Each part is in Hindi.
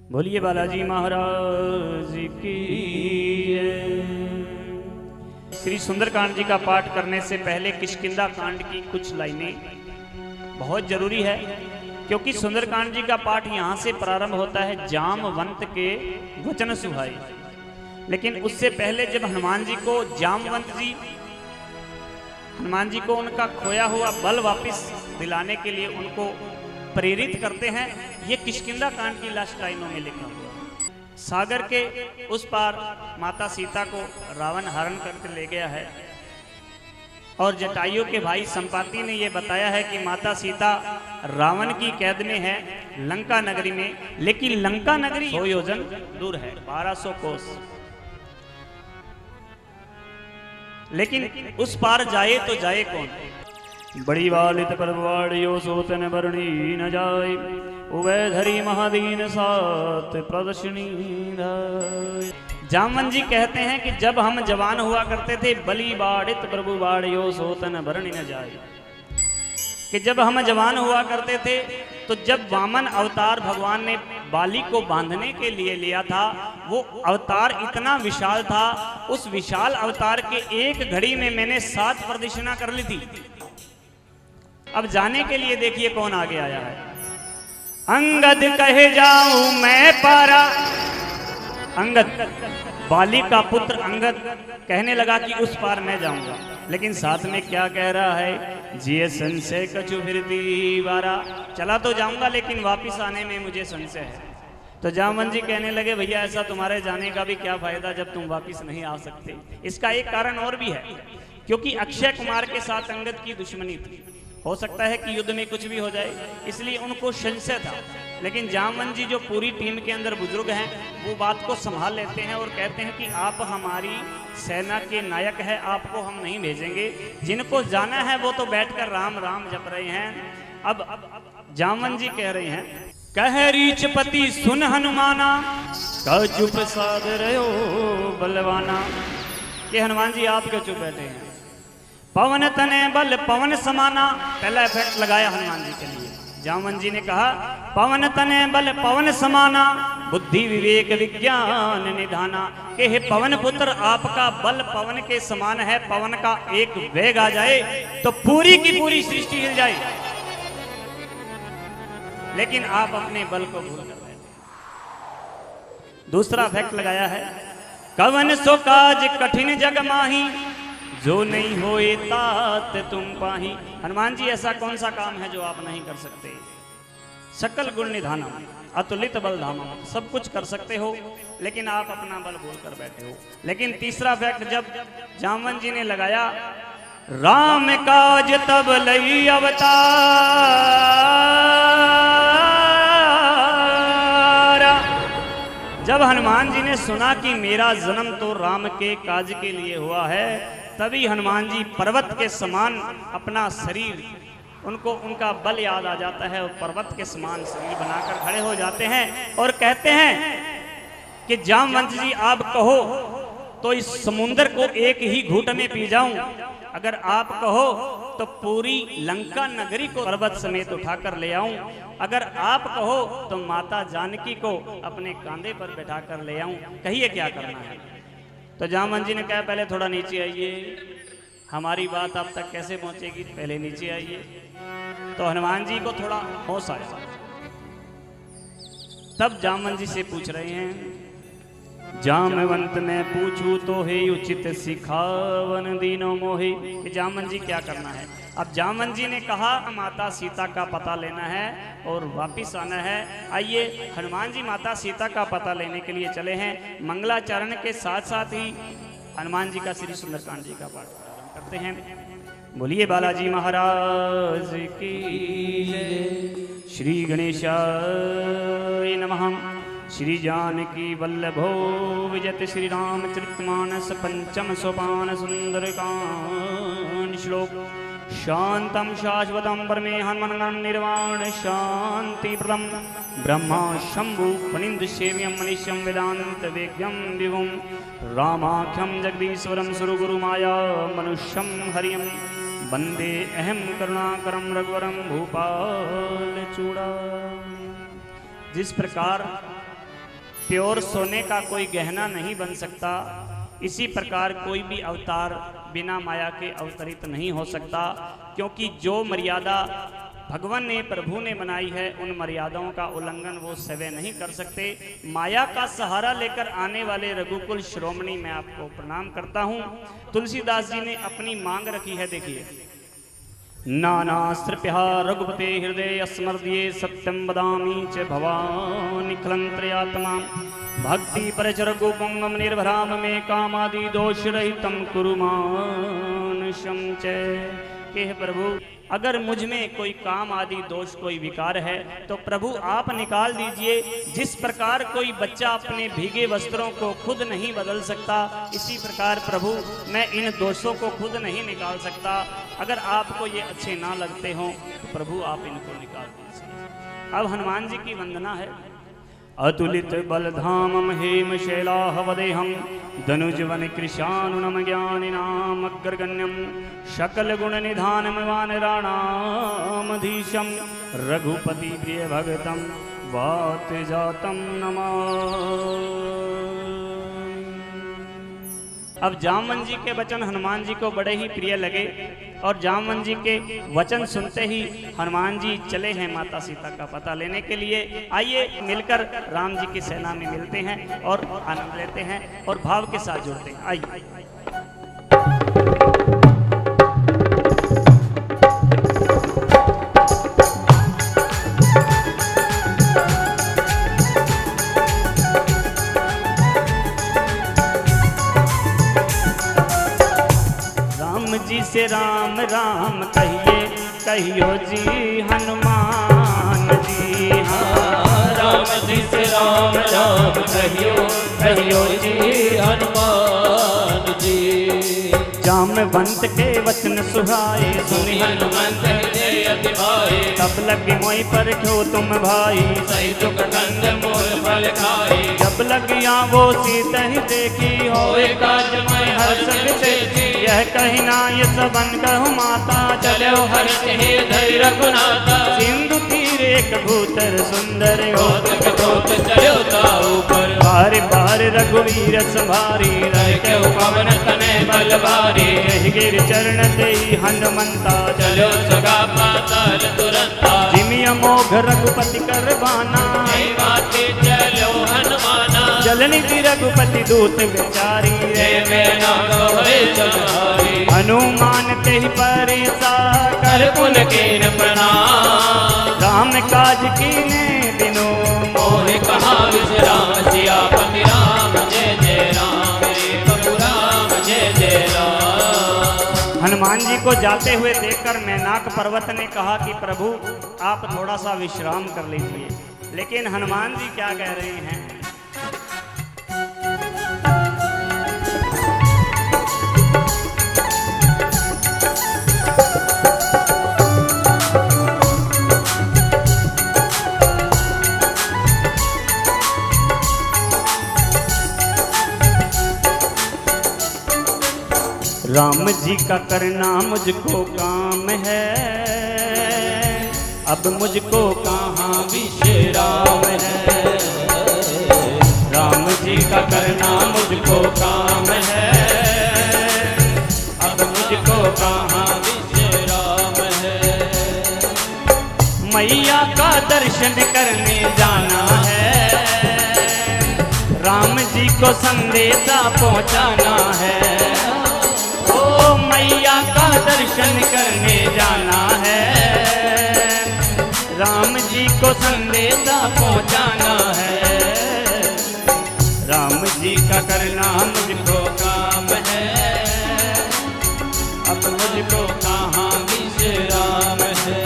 बोलिए बालाजी महाराज की जय। श्री सुंदरकांड जी का पाठ करने से पहले किष्किंधा कांड की कुछ लाइनें बहुत जरूरी है, क्योंकि सुंदरकांड जी का पाठ यहां से प्रारंभ होता है जामवंत के वचन सुहाई। लेकिन उससे पहले जब हनुमान जी को जामवंत जी हनुमान जी को उनका खोया हुआ बल वापस दिलाने के लिए उनको प्रेरित करते हैं, ये किष्किंधा कांड की लास्ट लाइनों में लिखा हुआ है। सागर के उस पार माता सीता को रावण हरण करके ले गया है और जटायु के भाई संपाति ने यह बताया है कि माता सीता रावण की कैद में है लंका नगरी में, लेकिन लंका नगरी 100 योजन दूर है, 1200 कोस। लेकिन उस पार जाए तो जाए कौन? बड़ी वालित परवाड़ियो सोतन बरणी न जाय, उभय धरी महादीन सात प्रदर्शनी। जामवंत जी कहते हैं कि जब हम जवान हुआ करते थे, बली बाड़ित प्रभु बाड़ियो सोतन बरणी न जाय, कि जब हम जवान हुआ करते थे तो जब वामन अवतार भगवान ने बाली को बांधने के लिए लिया था, वो अवतार इतना विशाल था, उस विशाल अवतार के एक घड़ी में मैंने 7 प्रदक्षिणा कर ली थी। अब जाने के लिए देखिए कौन आगे आया है। अंगद कहे जाऊं मैं पारा, अंगद बाली का पुत्र अंगद कहने लगा कि उस पार मैं जाऊंगा, लेकिन साथ में क्या कह रहा है? जिये संशय कछु फिरती बारा, चला तो जाऊंगा लेकिन वापिस आने में मुझे संशय है। तो जामवंत जी कहने लगे भैया ऐसा तुम्हारे जाने का भी क्या फायदा जब तुम वापिस नहीं आ सकते। इसका एक कारण और भी है, क्योंकि अक्षय कुमार के साथ अंगद की दुश्मनी थी, हो सकता है कि युद्ध में कुछ भी हो जाए, इसलिए उनको संशय था। लेकिन जामवंत जी जो पूरी टीम के अंदर बुजुर्ग हैं, वो बात को संभाल लेते हैं और कहते हैं कि आप हमारी सेना के नायक हैं, आपको हम नहीं भेजेंगे, जिनको जाना है वो तो बैठकर राम राम जप रहे हैं। अब जामवंत जी कह रहे हैं, कह रीचपति सुन हनुमाना, कछु प्रसाद रहो बलवाना। कि हनुमान जी आप क्यों चुप बैठे हैं? पवन तने बल पवन समाना, पहला इफेक्ट लगाया हनुमान जी के लिए। जामवंत जी ने कहा पवन तने बल पवन समाना, बुद्धि विवेक विज्ञान निधाना। कि हे पवन पुत्र, आपका बल पवन के समान है, पवन का एक वेग आ जाए तो पूरी की पूरी सृष्टि हिल जाए, लेकिन आप अपने बल को भूल कर बैठे। दूसरा इफेक्ट लगाया है, कवन सो काज कठिन जग माही, जो नहीं होए तात तुम पाही। हनुमान जी ऐसा कौन सा काम है जो आप नहीं कर सकते? सकल गुण निधाना, अतुलित बल धामा, सब कुछ कर सकते हो, लेकिन आप अपना बल भूल कर बैठे हो। लेकिन तीसरा फैक्ट जब जामवंत जी ने लगाया, राम काज तब लई अवतार, जब हनुमान जी ने सुना कि मेरा जन्म तो राम के काज के लिए हुआ है, तभी हनुमान जी पर्वत के समान अपना शरीर, उनको उनका बल याद आ जाता है और पर्वत के समान शरीर बनाकर खड़े हो जाते हैं और कहते हैं कि जामवंत जी आप कहो तो इस समुद्र को एक ही घूंट में पी जाऊं, अगर आप कहो तो पूरी लंका नगरी को पर्वत समेत उठाकर ले आऊं, अगर आप कहो तो माता जानकी को अपने कांधे पर बैठाकर ले आऊं, कहिए क्या करना है? तो जामवंत जी ने कहा पहले थोड़ा नीचे आइए, हमारी बात आप तक कैसे पहुंचेगी, पहले नीचे आइए। तो हनुमान जी को थोड़ा होश आया, तब जामवंत जी से पूछ रहे हैं, जामवंत मैं पूछूं तो हे उचित सिखावन दीनो मोहे। कि जामवंत जी क्या करना है? अब जामवंत जी ने कहा माता सीता का पता लेना है और वापिस आना है। आइए हनुमान जी माता सीता का पता लेने के लिए चले हैं। मंगलाचरण के साथ साथ ही हनुमान जी का श्री सुंदरकांड जी का पाठ प्रारंभ करते हैं। बोलिए बालाजी महाराज की जय। श्री गणेशाय नमः। श्री जानकी वल्लभो विजत श्री रामचरितमानस पंचम सोपान सुंदरकांड श्लोक। शांतम शाश्वतम परमे हनुमान निर्वाण शांति प्रदम ब्रह्मा शंभु फनिंद सेव्यम मनीष्यम वेदांत वेद्यम विभुम रामाख्यम जगदीश्वरम सुरगुरु माया मनुष्यम हरियम वंदे अहम करुणाकरम रघुवरम भूपाल चूड़ा। जिस प्रकार प्योर सोने का कोई गहना नहीं बन सकता, इसी प्रकार कोई भी अवतार बिना माया के अवतरित नहीं हो सकता, क्योंकि जो मर्यादा भगवान ने, प्रभु ने बनाई है, उन मर्यादाओं का उल्लंघन वो सवै नहीं कर सकते। माया का सहारा लेकर आने वाले रघुकुल श्रोमणी मैं आपको प्रणाम करता हूँ। तुलसीदास जी ने अपनी मांग रखी है, देखिए। नानास्त्रप्या रघुपते हृदय स्मर्दये सत्यं वदामि च भवानि खलन्त्रयात्मा भक्ति परच रघुपुंगम निर्भराम में कामादि दोष रहितं कुरु मानुषं च। हे प्रभु, अगर मुझ में कोई काम आदि दोष, कोई विकार है तो प्रभु आप निकाल दीजिए। जिस प्रकार कोई बच्चा अपने भीगे वस्त्रों को खुद नहीं बदल सकता, इसी प्रकार प्रभु मैं इन दोषों को खुद नहीं निकाल सकता। अगर आपको ये अच्छे ना लगते हों तो प्रभु आप इनको निकाल दीजिए। अब हनुमान जी की वंदना है। अतुलित बलधामम हेम शैलाहवदेहम धनुजवन कृशानुनम ज्ञानिनाम अग्रगण्यम शकल गुण निधानम वानराणामधीशम रघुपति प्रिय भगतम वात जातम नमः। अब जामवन जी के वचन हनुमान जी को बड़े ही प्रिय लगे और जामवन जी के वचन सुनते ही हनुमान जी चले हैं माता सीता का पता लेने के लिए। आइए मिलकर राम जी की सेना में मिलते हैं और आनंद लेते हैं और भाव के साथ जुड़ते हैं। आइए। जी से राम राम कहिए, कहियो जी हनुमान जी। हाँ, राम जी से राम राम कहियो, कहियो जी हनुमान जी। जामवंत के वचन सुहाए, सुनि हनुमंत हृदय अति भाए। तब लगे मोहि पर क्यों तुम भाई, सही दुख कंद मोर फल खाए। जब लगिया वो सीता ही देखी, होए काज मैं हर्ष विशेषी। यह कहिना ये सबन कहु माता, चलो हर्ष हे धरि रघुनाथा। सिंधु तीर एक भूतर सुंदर होत कथोत चलो ताऊ पर। बार बार रघुवीर संभारी, रह के पवन तनय बलवारी। गिर चरण देई हनुमंता, चलो सगा पाताल तुरंता। जिमिय मोघ रघुपति कर बाना, बाते चलो हनुमाना। जलनि थी रघुपति दूत विचारी, रे मैना कहे चलहारी। हनुमान ते ही परिसा, कर पुन कीन प्रणाम। राम काज कीने बिनु, मोहि कहा विश्राम। सियापति राम जय जय राम, रे प्रभु राम जय जय राम। हनुमान जी को जाते हुए देखकर मैनाक पर्वत ने कहा कि प्रभु आप थोड़ा सा विश्राम कर लीजिए, लेकिन हनुमान जी क्या कह रहे हैं। राम जी का करना मुझको काम है, अब मुझको कहाँ विश्राम है। राम जी का करना मुझको काम है, अब मुझको कहाँ विश्राम है। मैया का दर्शन करने जाना है, राम जी को संदेशा पहुँचाना है। मैया का दर्शन करने जाना है, राम जी को संदेशा पहुँचाना है। राम जी का करना मुझको काम है, अब मुझको कहाँ विश्राम है।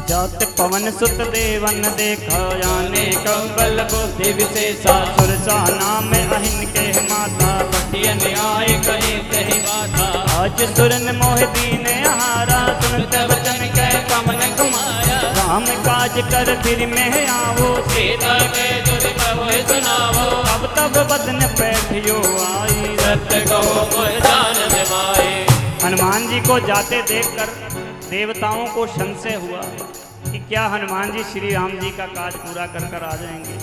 जात पवन सुत देवन देखा, जाने कंबल बुद्धि विशेषा। सुरसा नाम अहिन के माता, पटियन आए कहे कही बाधा। आज सुरन मोह दीन हारा, सुनत वचन कह पवन घुमाया। राम काज कर फिर में आवो, सीता के दुर् प्रभु सुनावो। तब तब बदन पैठियो आई। सत्य कहो मोहि जानत माहे। हनुमान जी को जाते देखकर देवताओं को संशय हुआ कि क्या हनुमान जी श्री राम जी का काज पूरा कर कर आ जाएंगे।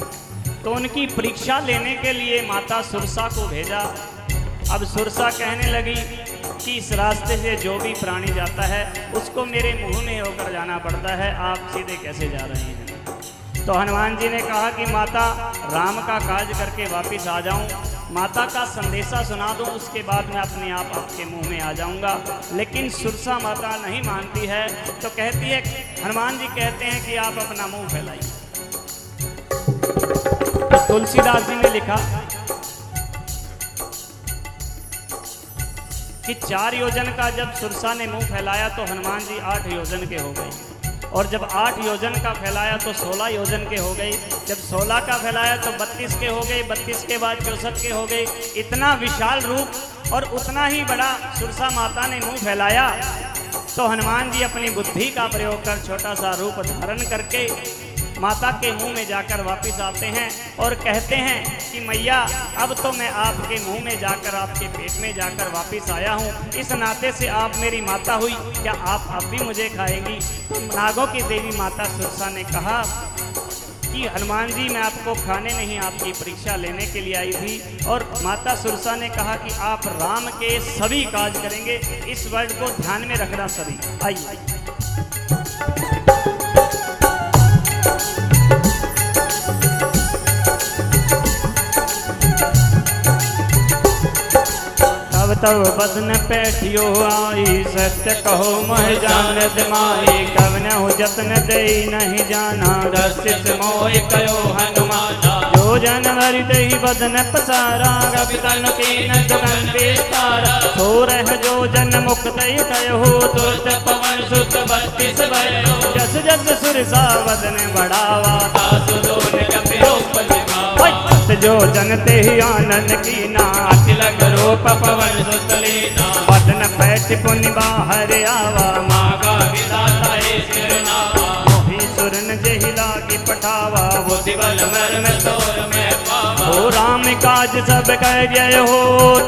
तो उनकी परीक्षा लेने के लिए माता सुरसा को भेजा। अब सुरसा कहने लगी कि इस रास्ते से जो भी प्राणी जाता है उसको मेरे मुंह में होकर जाना पड़ता है, आप सीधे कैसे जा रहे हैं। तो हनुमान जी ने कहा कि माता राम का काज करके वापस आ जाऊं, माता का संदेशा सुना दूं, उसके बाद मैं अपने आप आपके मुंह में आ जाऊंगा। लेकिन सुरसा माता नहीं मानती है, तो कहती है, हनुमान जी कहते हैं कि आप अपना मुंह फैलाइए। तो तुलसीदास जी ने लिखा कि 4 योजन का जब सुरसा ने मुंह फैलाया तो हनुमान जी 8 योजन के हो गए, और जब 8 योजन का फैलाया तो 16 योजन के हो गए, जब 16 का फैलाया तो 32 के हो गए, 32 के बाद 64 के हो गए। इतना विशाल रूप और उतना ही बड़ा सुरसा माता ने मुंह फैलाया। तो हनुमान जी अपनी बुद्धि का प्रयोग कर छोटा सा रूप धारण करके माता के मुंह में जाकर वापस आते हैं और कहते हैं कि मैया अब तो मैं आपके मुंह में जाकर, आपके पेट में जाकर वापस आया हूँ, इस नाते से आप मेरी माता हुई, क्या आप अब भी मुझे खाएंगी। तो नागों की देवी माता सुरसा ने कहा कि हनुमान जी मैं आपको खाने नहीं, आपकी परीक्षा लेने के लिए आई थी। और माता सुरसा ने कहा कि आप राम के सभी काज करेंगे। इस वर्ड को ध्यान में रखना सभी। आइए तब बदन पैठियो आई, सत्य कहो मोहि जानत माही। कवन हो जतन दे नहीं जाना, दर्शित मोहि कयो हनुमाना। जो जन भरि दही बदन पसारा, कपितन कीन दुगन विस्तारा। सो रह जो जन मुख दई कहो, तुरत पवन सुत 32 भयो। जस जस सुरसा बदन बढ़ावा, तासु दोन कपिरूप दिखावा। जो जन ते आनंद कीना, तिलक रूप पवन सुत लीना। बदन पैठ पुनि बाहर आवा, मागा विधाता हे सिरनावा। मोहि सुरन जेहि लागी पठावा, बुद्धि बल मर्म तोर में पावा। हो राम काज सब कर गए हो,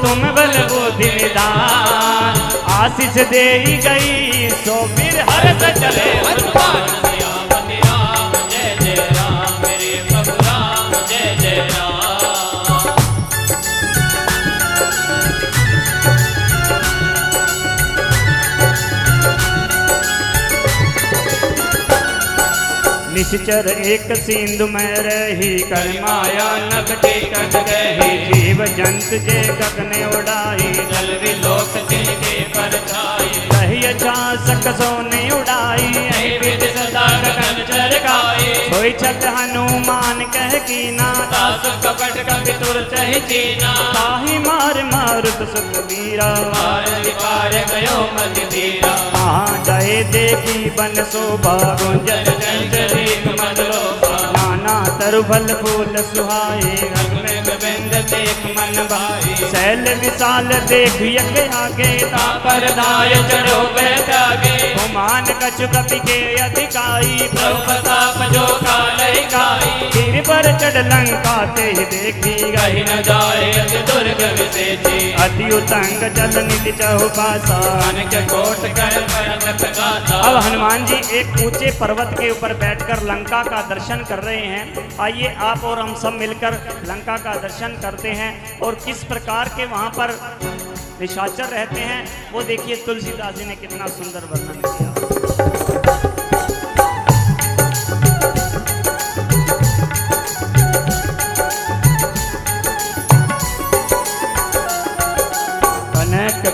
तुम बल बुद्धि निधान। आशीष दे गई सो फिर हर्ष चले हनुमान सियापति राम जय जय राम। मेरे प्रभु राम जय जय राम। निश्चर एक सिंधु में रही, कर माया नभ टिकट गही। जीव जंत जे गगने उड़ाई, जल विलोक तिनके परछाई। कही छासक सोने उड़ाई, यही विधि सदा गगन चरकाई। सोई छत हनुमान कह कीना, दास कपट कपि तुर चहि चीना। ताहि मार मारुत सुत वीरा, मार विपार गयो मति धीरा। हाँ जाए देखी बन शोभा, गुंजन चंचरी मदलोभा। नाना तरु फल फूल सुहाए, रंग में गोविंद देख मन भाई। शैल विशाल देख यज्ञ आगे, तापर दाय चढ़ो बैठागे। हुमान कछु कपि के अधिकाई, प्रभु प्रताप जो कालहि खाई। सिर पर चढ़ लंका ते देखी, कहीं न जाए अति दुर्ग विशेषी। अति उतंग जल निधि चहुपासा। अनक कोट कर पर्वत गाथा। अब हनुमान जी एक ऊंचे पर्वत के ऊपर बैठकर लंका का दर्शन कर रहे हैं। आइए आप और हम सब मिलकर लंका का दर्शन करते हैं और किस प्रकार के वहां पर निशाचर रहते हैं वो देखिए। तुलसीदास जी ने कितना सुंदर वर्णन किया।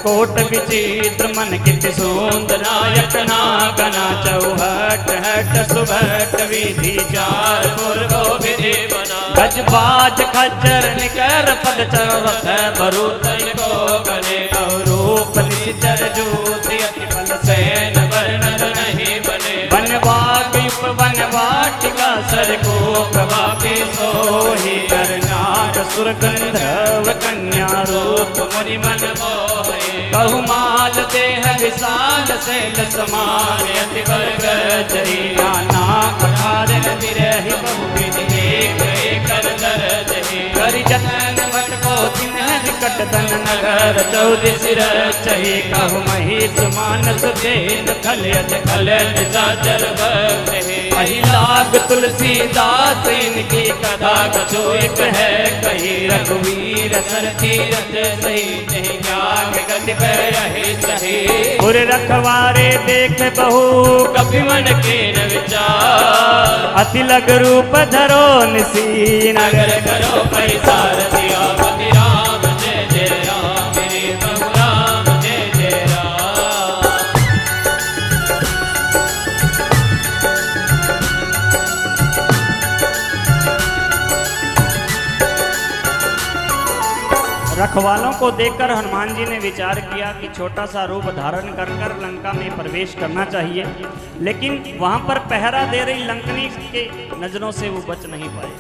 कोट विचित्र मन कित सुंदर, नायक नागना चौहट हट सुभट विधि चार। पूर्वो विधि बना गज बाज खच्चर निकर पद चरवत बरूत को गने। रूप निश्चर ज्योति अति बल सैन वर्णन नहीं बने। वनवाग युप वन वाटिका सर को प्रभापी सोही। करनार सुर गंधर्व कन्या रूप मुनि मन मोहे। बहुमाल देह विशाल शैल समान, अति वर्ग चरी नाना पठार विरहि बहुविधि। एक एक कर दर्द ही। करि जतन भट को चिन्ह निकट धन नगर 14 सिर चही कहु महिष मानस देन खलयत खलयत साचर भक्त हे अहि लाग तुलसीदास इनकी कथा कछु एक है कही रघुवीर सर तीरथ सही नहीं जाग गति पे रहे सही पुर रखवारे देख बहु कपि मन के न विचार अति लग रूप धरो निसी नगर करो परिसार दिया पति राम जय जय राम मेरे प्रभु राम जय जय राम रखवालों को देखकर हनुमान जी ने विचार किया कि छोटा सा रूप धारण कर कर लंका में प्रवेश करना चाहिए, लेकिन वहां पर पहरा दे रही लंकनी के नजरों से वो बच नहीं पाए,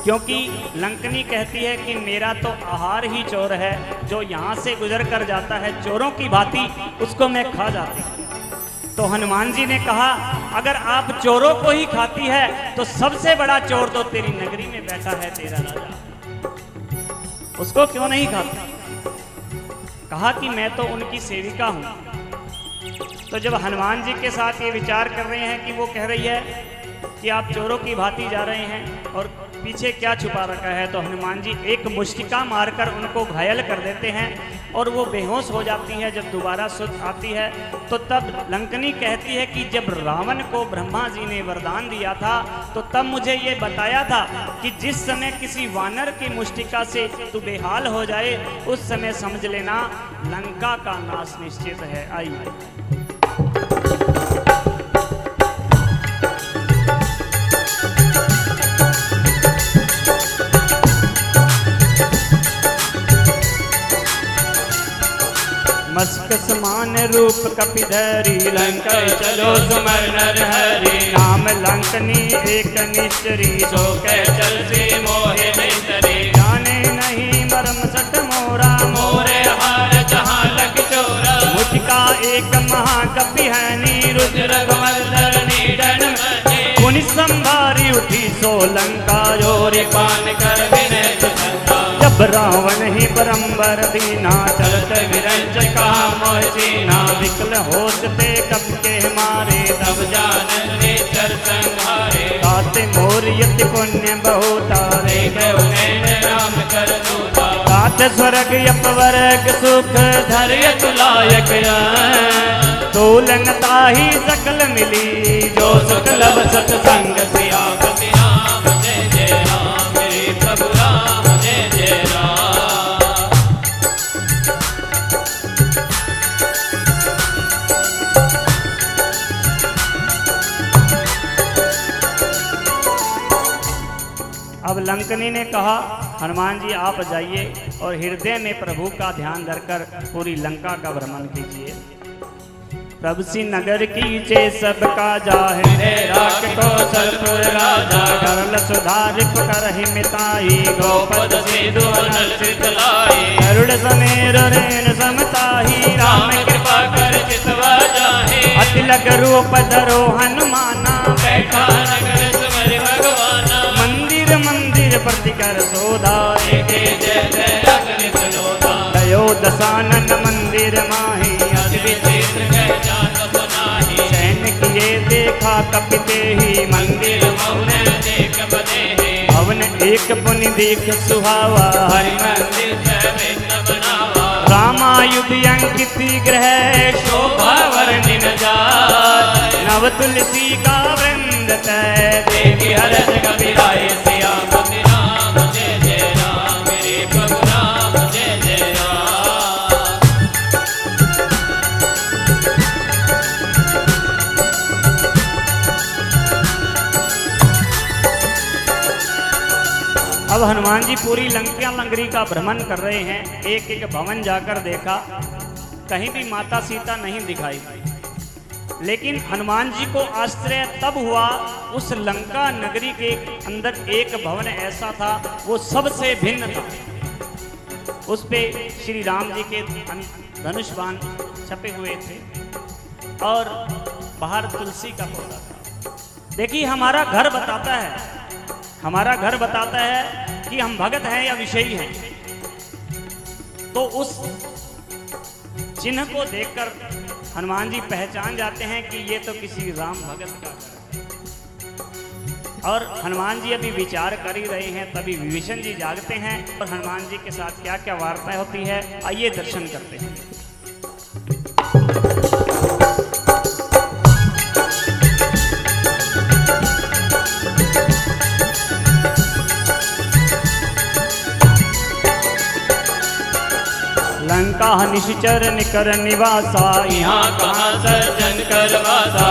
क्योंकि लंकनी कहती है कि मेरा तो आहार ही चोर है, जो यहाँ से गुजर कर जाता है चोरों की भांति उसको मैं खा जाती हूँ। तो हनुमान जी ने कहा अगर आप चोरों को ही खाती है तो सबसे बड़ा चोर तो तेरी नगरी में बैठा है तेरा राजा, उसको क्यों नहीं खाती। कहा कि मैं तो उनकी सेविका हूं। तो जब हनुमान जी के साथ ये विचार कर रहे हैं कि वो कह रही है कि आप चोरों की भांति जा रहे हैं और पीछे क्या छुपा रखा है, तो हनुमान जी एक मुष्टिका मारकर उनको घायल कर देते हैं और वो बेहोश हो जाती है। जब दोबारा सुध आती है तो तब लंकनी कहती है कि जब रावण को ब्रह्मा जी ने वरदान दिया था तो तब मुझे ये बताया था कि जिस समय किसी वानर की मुष्टिका से तू बेहाल हो जाए उस समय समझ लेना लंका का नाश निश्चित है। आई मस्क समान रूप कपिधरी लंका चलो सुमर नर हरि नाम लंकनी एक निश्चरी सो कह चल सी मोहे नितरी जाने नहीं मरम सट मोरा मोरे हार जहाँ लग चोरा मुझका एक महाकपि है नीरुद्ध रघुमंदर नीडन मचे पुनि संभारी उठी सो लंका जोरी पान कर विनय सुचंदा जब रावण ही बरंबर दीना चलत विरंच कहा मोह सीना विकल होते कब के मारे तब जानन नेचर संहारे गाते मोर यति पुण्य बहुतारे उन्हें राम कर दूता गात स्वर्ग अपवर्ग सुख धैर्य तुलायक तोलनता ही सकल मिली जो सुख लब सत्संग सियापति राम जय जय राम मेरे प्रभु राम जय जय राम अब लंकनी ने कहा हनुमान जी आप जाइए और हृदय में प्रभु का ध्यान धरकर पूरी लंका का भ्रमण कीजिए। प्रभु सी नगर कीचे सबका जाहे राख को सलपुर राजा करल सुधार करहि मिताई गोपद सिंधु नलचित लाई गरुड़ समेर रेन समताही राम कृपा कर चितवा जाहे अति लग रूप धरो हनुमाना बैठा नगर सुमरि भगवाना मंदिर मंदिर प्रतिकर सोधा जय जय जय अग्नि सुनोदा दयो दसानन मंदिर माही अति विचित्र कह जान सुनाही सैन किए देखा कपिते ही मंदिर मौन देख बने हैं भवन एक पुनि देख सुहावा हरि मंदिर भिन्न बनावा रामायुध अंकित ग्रह शोभा वर्णि न जाय नव तुलसी का वृंद तय देखि हरष कबीराय सियापति राम जय जय राम मेरे प्रभु राम जय जय राम अब हनुमान जी पूरी लंका लंगरी का भ्रमण कर रहे हैं। एक एक भवन जाकर देखा, कहीं भी माता सीता नहीं दिखाई, लेकिन हनुमान जी को आश्चर्य तब हुआ उस लंका नगरी के अंदर एक भवन ऐसा था वो सबसे भिन्न था। उस पे श्री राम जी के धनुष बाण छपे हुए थे और बाहर तुलसी का पौधा था। देखिए हमारा घर बताता है कि हम भगत हैं या विषयी हैं। तो उस चिन्ह को देखकर हनुमान जी पहचान जाते हैं कि ये तो किसी राम भगत का घर है। और हनुमान जी अभी विचार कर ही रहे हैं, तभी विभीषण जी जागते हैं और हनुमान जी के साथ क्या क्या वार्ता होती है, आइए दर्शन करते हैं। लंका निश्चर निकर निवासा, यहाँ कहाँ सर्जन करवासा।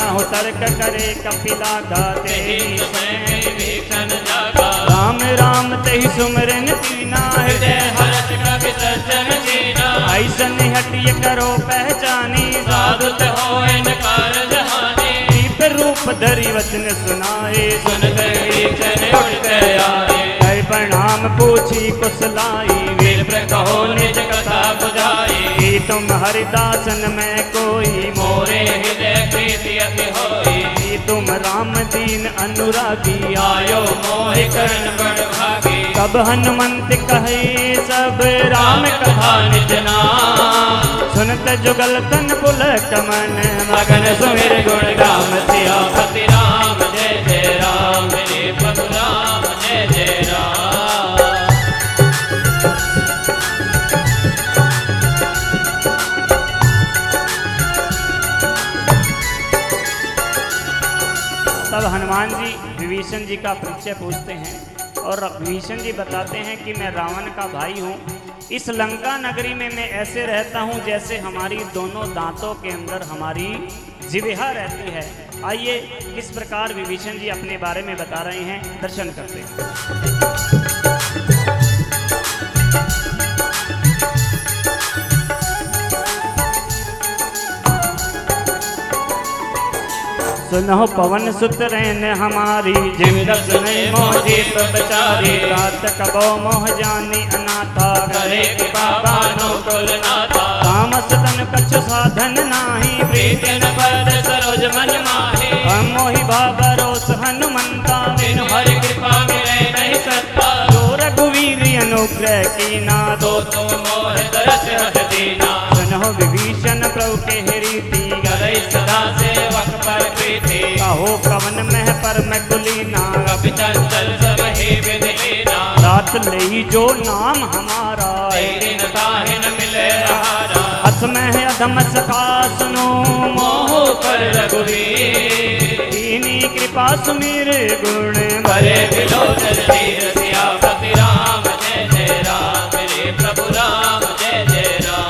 हो तर्क करे कपिला गाते, विभीषण जागा। राम राम तेहि सुमरन कीना, हृदय हर्ष कपि सज्जन कीना। ऐसन हटिय करो पहचानी, साधुत होए न कारज हानि। दीप रूप धरि वचन सुनाए, सुनत विभीषण उठते आए। कई प्रणाम पूछी कुशलाई, वीर कहो निज कथा बुझाई। कि तुम हरिदासन में कोई, मोरे हृदय प्रीति अति होई। कि तुम राम दीन अनुरागी, आयो मोहि कर्ण बड़ भागी। कब हनुमंत कहे सब राम राम कथा निज नाम। सुनत जुगल तन पुलक मन, मगन सुमिर गुण गाम सियापति राम। जय जय राम मेरे प्रभु राम, जय जय राम। तब हनुमान जी विभीषण जी का परिचय पूछते हैं और विभीषण जी बताते हैं कि मैं रावण का भाई हूँ। इस लंका नगरी में मैं ऐसे रहता हूँ जैसे हमारी दोनों दांतों के अंदर हमारी जिह्वा रहती है। आइए किस प्रकार विभीषण जी अपने बारे में बता रहे हैं, दर्शन करते हैं। सुनो पवन सुत रैन हमारी, जिम रस नहीं मोहि तो बचारी। रात कबो मोह जानी अनाथा, करे कृपा बानो कुल नाथा। तामस तन कछु साधन नाही, प्रीति न पद सरोज मन माहि। हम मोहि भरोस हनुमंता, बिनु हरि कृपा मिले नहीं सत्ता। जो रघुवीर अनुग्रह कीना, तो तुम मोह दरस हठ दीना। सुनो विभीषण प्रभु के रीति, करई सदा सेवक पर प्रीति। कहो कवन मह पर मैं कुलीना, कपि चंचल सब ही विधि लीना। रात लई जो नाम हमारा, तेरी न ताहि न मिले आहारा। हस में अधम सखा सुनो, मोह पर रघुवीर। दीनी कृपा सुमिर गुण करे बिलोचन तीर सियापति राम। जय जय राम मेरे प्रभु राम, जय जय राम।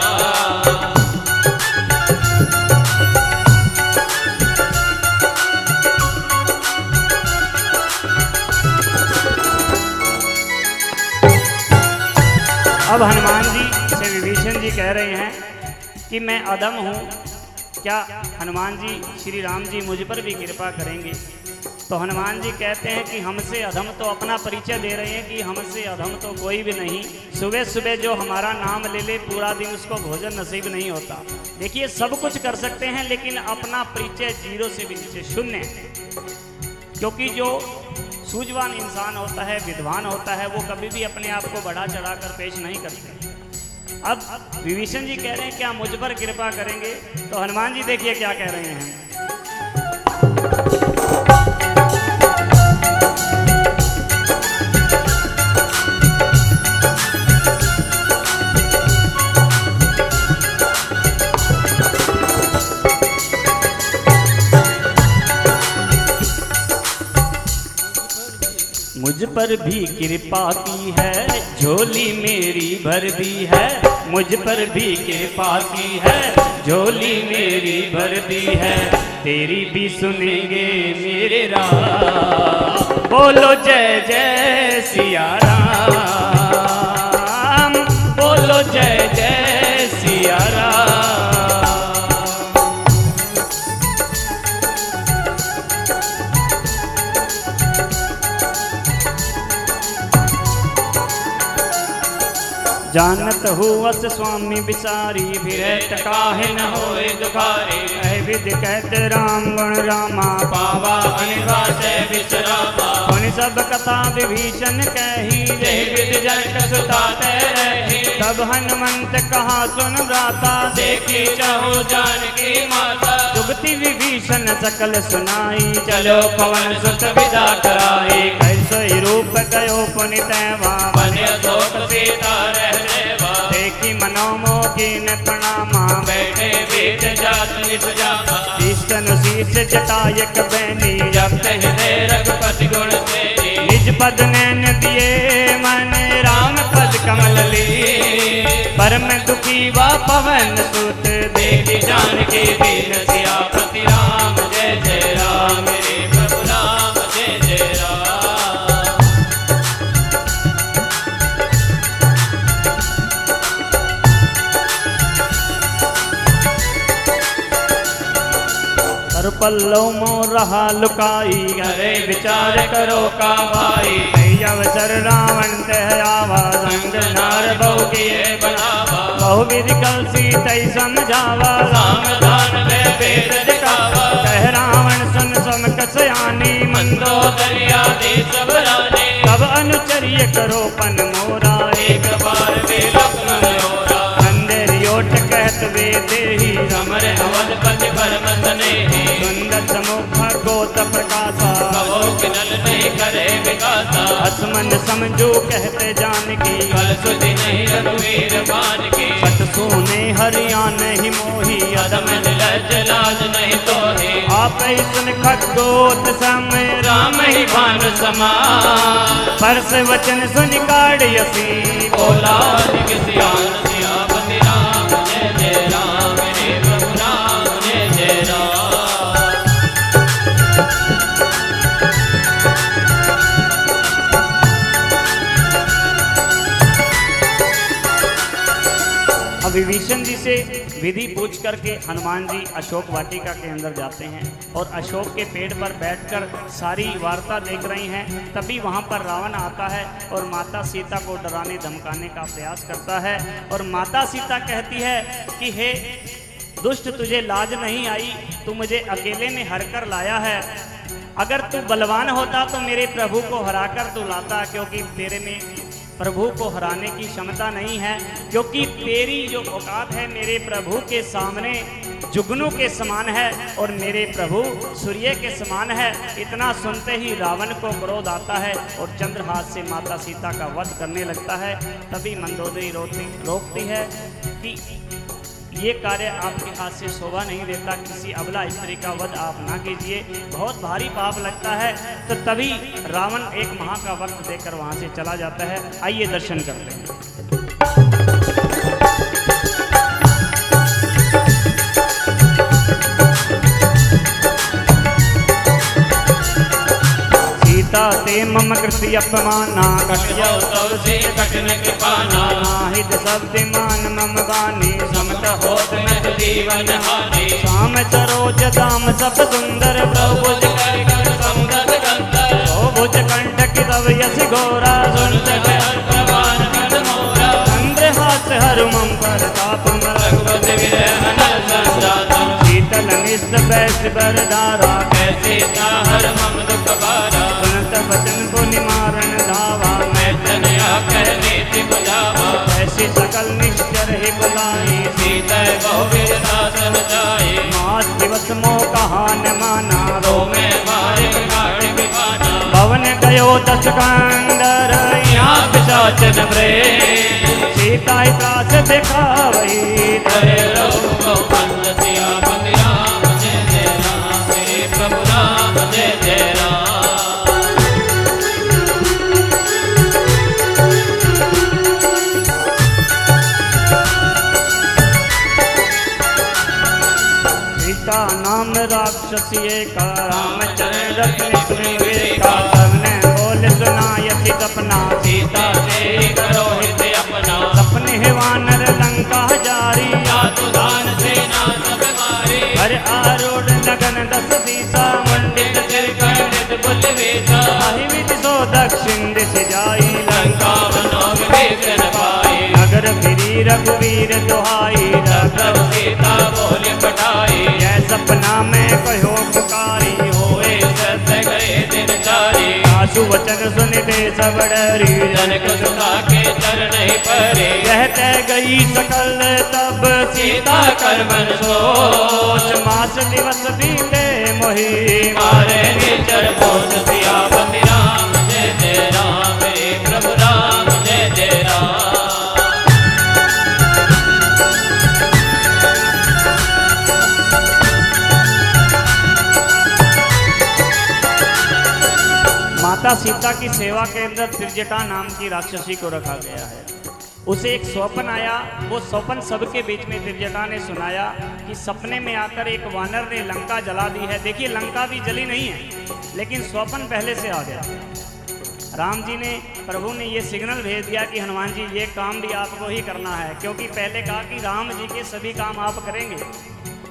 अब हनुमान जी से विभीषण जी कह रहे हैं कि मैं अधम हूँ, क्या हनुमान जी श्री राम जी मुझ पर भी कृपा करेंगे। तो हनुमान जी कहते हैं कि हमसे अधम, तो अपना परिचय दे रहे हैं कि हमसे अधम तो कोई भी नहीं। सुबह सुबह जो हमारा नाम ले ले पूरा दिन उसको भोजन नसीब नहीं होता। देखिए सब कुछ कर सकते हैं लेकिन अपना परिचय जीरो से भी नीचे, शून्य। क्योंकि जो सूझवान इंसान होता है, विद्वान होता है, वो कभी भी अपने आप को बढ़ा चढ़ा कर पेश नहीं करते। अब विभीषण जी कह रहे हैं क्या मुझ पर कृपा करेंगे, तो हनुमान जी देखिए क्या कह रहे हैं। मुझ पर भी कृपा की है, झोली मेरी भर दी है। मुझ पर भी कृपा की है, झोली मेरी भर दी है। तेरी भी सुनेंगे मेरे राम, बोलो जय जय सिया राम, बोलो जय जय सिया राम। जानत हुअस स्वामी बिसारी फिरत काहे न होए दुखारी कह विधि कहते राम गुण रामा पावा अनिवास विश्रामा उन सब कथा विभीषण कही जय विद जनक सुता रही तब हनुमंत कहा सुन भ्राता देखी चाहो जानकी माता जुगति विभीषण सकल सुनाई चलो पवन सुत विदा कराई कैसो ही रूप गयो पुनित बन्य शोक सीता रह देवा देखी मनोमोही न प्रणामा बैठे बीत जात निज जामा ईष्टन शीश जटायक बैनी जब हृदय रघुपति गुण तेरी निज पद नैन दिए मन राम पद कमल ली परम दुखी वा पवन सुत देखी जानकी दीन सियापति राम जय जय राम रे प्रभु राम जय जय राम कर पल्लो मोर रहा लुकाई करे विचार करो का भाई कई अवसर रावण तह आवा संग नार बहु किए बनावा बहुविधि कल सीतई समझावा सामधान में भेद दिखावा कह रावण सुन समक सयानी मंदो दरिया दे सब राने तब अनुचर्य करो पन मोरा एक बार वे लक्ष्मण योरा अंधेरियोट कहत वे देही समर अवध पति परम स्नेही सुंदर समुख गोत प्रकाशा कहो किनल नहीं करे विकासा असमन समझो कहते जानकी कल सुधि नहीं रघुवीर बान की सत सोने हरियाण ही मोही अदम लज लाज नहीं तो ही आप ही सुन खगोत समय राम ही भान समा परस वचन सुन काढ़यसी बोला अधिक सियान सियापति राम जय जय राम रे प्रभु राम जय जय राम अब विभीषण जी से विधि पूछ करके हनुमान जी अशोक वाटिका के अंदर जाते हैं और अशोक के पेड़ पर बैठकर सारी वार्ता देख रही हैं। तभी वहां पर रावण आता है और माता सीता को डराने धमकाने का प्रयास करता है और माता सीता कहती है कि हे दुष्ट, तुझे लाज नहीं आई? तू मुझे अकेले में हर कर लाया है। अगर तू बलवान होता तो मेरे प्रभु को हराकर तू लाता, क्योंकि तेरे में प्रभु को हराने की क्षमता नहीं है, क्योंकि तेरी जो औकात है मेरे प्रभु के सामने जुगनू के समान है और मेरे प्रभु सूर्य के समान है। इतना सुनते ही रावण को क्रोध आता है और चंद्रहास से माता सीता का वध करने लगता है। तभी मंदोदरी रोकती है कि ये कार्य आपके हाथ से शोभा नहीं देता, किसी अबला स्त्री का वध आप ना कीजिए, बहुत भारी पाप लगता है। तो तभी रावण एक माह का वक्त देकर वहां से चला जाता है। आइए दर्शन करते हैं। सीता ते मम कृति अपमाना कटयो तव से कठिन कृपाना नाहित शब्द मान मम बानी समत होत न जीवन हानि शाम सरोज दाम सब सुंदर प्रभुज कर कर समुदत गंधर भुज कंठ की तव यश घोरा सुनत हर प्रवान कर मोरा चंद्रहास हर मम परतापम रघुपति विरहन संजातम शीतल निष्ठ बैस बरदारा कैसे हर मम दुख बारा सुनत वचन को निमारण धावा मैं तनया कहने ति बुझावा ऐसी सकल निश्चर ही बुलाई सीता बहुवीर दासन जाए मास दिवस मोह कहा न माना रो में मारे घाट विपाना भवन गयो दस कांदर यहाँ पिशाचन ब्रे सीता त्रास दिखावई करे रघुपति सियापति राम जय जय राम हे प्रभु राम जय जय राम सीता नाम राक्षसी का रामचंद्र सुनि विवेका सबने बोल सुनायति सपना सीता से करो हित अपना सपने है वानर लंका जारी दान सेना सब मारी हर आरूढ़ लगन दस दिशा पंडित सिर खंडित बुद्ध वेशा विधि सो दक्षिण दिश जाई लंका बनोग भीषण पाई नगर रघुवीर दुहाई, रघु सीता बोली पठाई, जय सपना में कहो पुकारी, होए सत्य गए दिन चारी, आशु वचन सुन दे सब डरी, जनक सुता के चरण ही परे, कहते गई सकल तब सीता कर मन सोच, मास दिवस बीते मोहि, मारे निचर पोष सियापति राम जय जय राम, रे प्रभु राम जय जय राम। माता सीता की सेवा के अंदर त्रिजटा नाम की राक्षसी को रखा गया है। उसे एक स्वप्न आया, वो स्वप्न सबके बीच में त्रिजटा ने सुनाया कि सपने में आकर एक वानर ने लंका जला दी है। देखिए लंका भी जली नहीं है, लेकिन स्वप्न पहले से आ गया। राम जी ने, प्रभु ने ये सिग्नल भेज दिया कि हनुमान जी ये काम भी आपको ही करना है, क्योंकि पहले कहा कि राम जी के सभी काम आप करेंगे।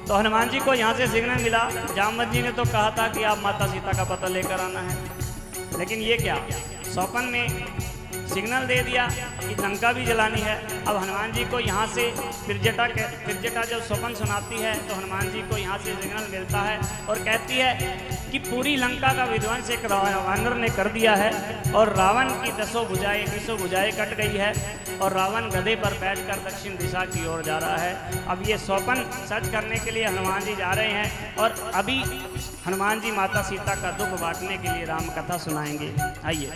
तो हनुमान जी को यहाँ से सिग्नल मिला। जामवंत जी ने तो कहा था कि आप माता सीता का पता लेकर आना है, लेकिन ये क्या, स्वप्न में सिग्नल दे दिया कि लंका भी जलानी है। अब हनुमान जी को यहाँ से त्रिजटा जब स्वप्न सुनाती है तो हनुमान जी को यहाँ से सिग्नल मिलता है और कहती है कि पूरी लंका का विध्वंस एक वानर ने कर दिया है और रावण की 10 भुजाएं कट गई है और रावण गधे पर बैठकर दक्षिण दिशा की ओर जा रहा है। अब ये स्वप्न सच करने के लिए हनुमान जी जा रहे हैं और अभी हनुमान जी माता सीता का दुख बांटने के लिए राम कथा सुनाएंगे। आइए।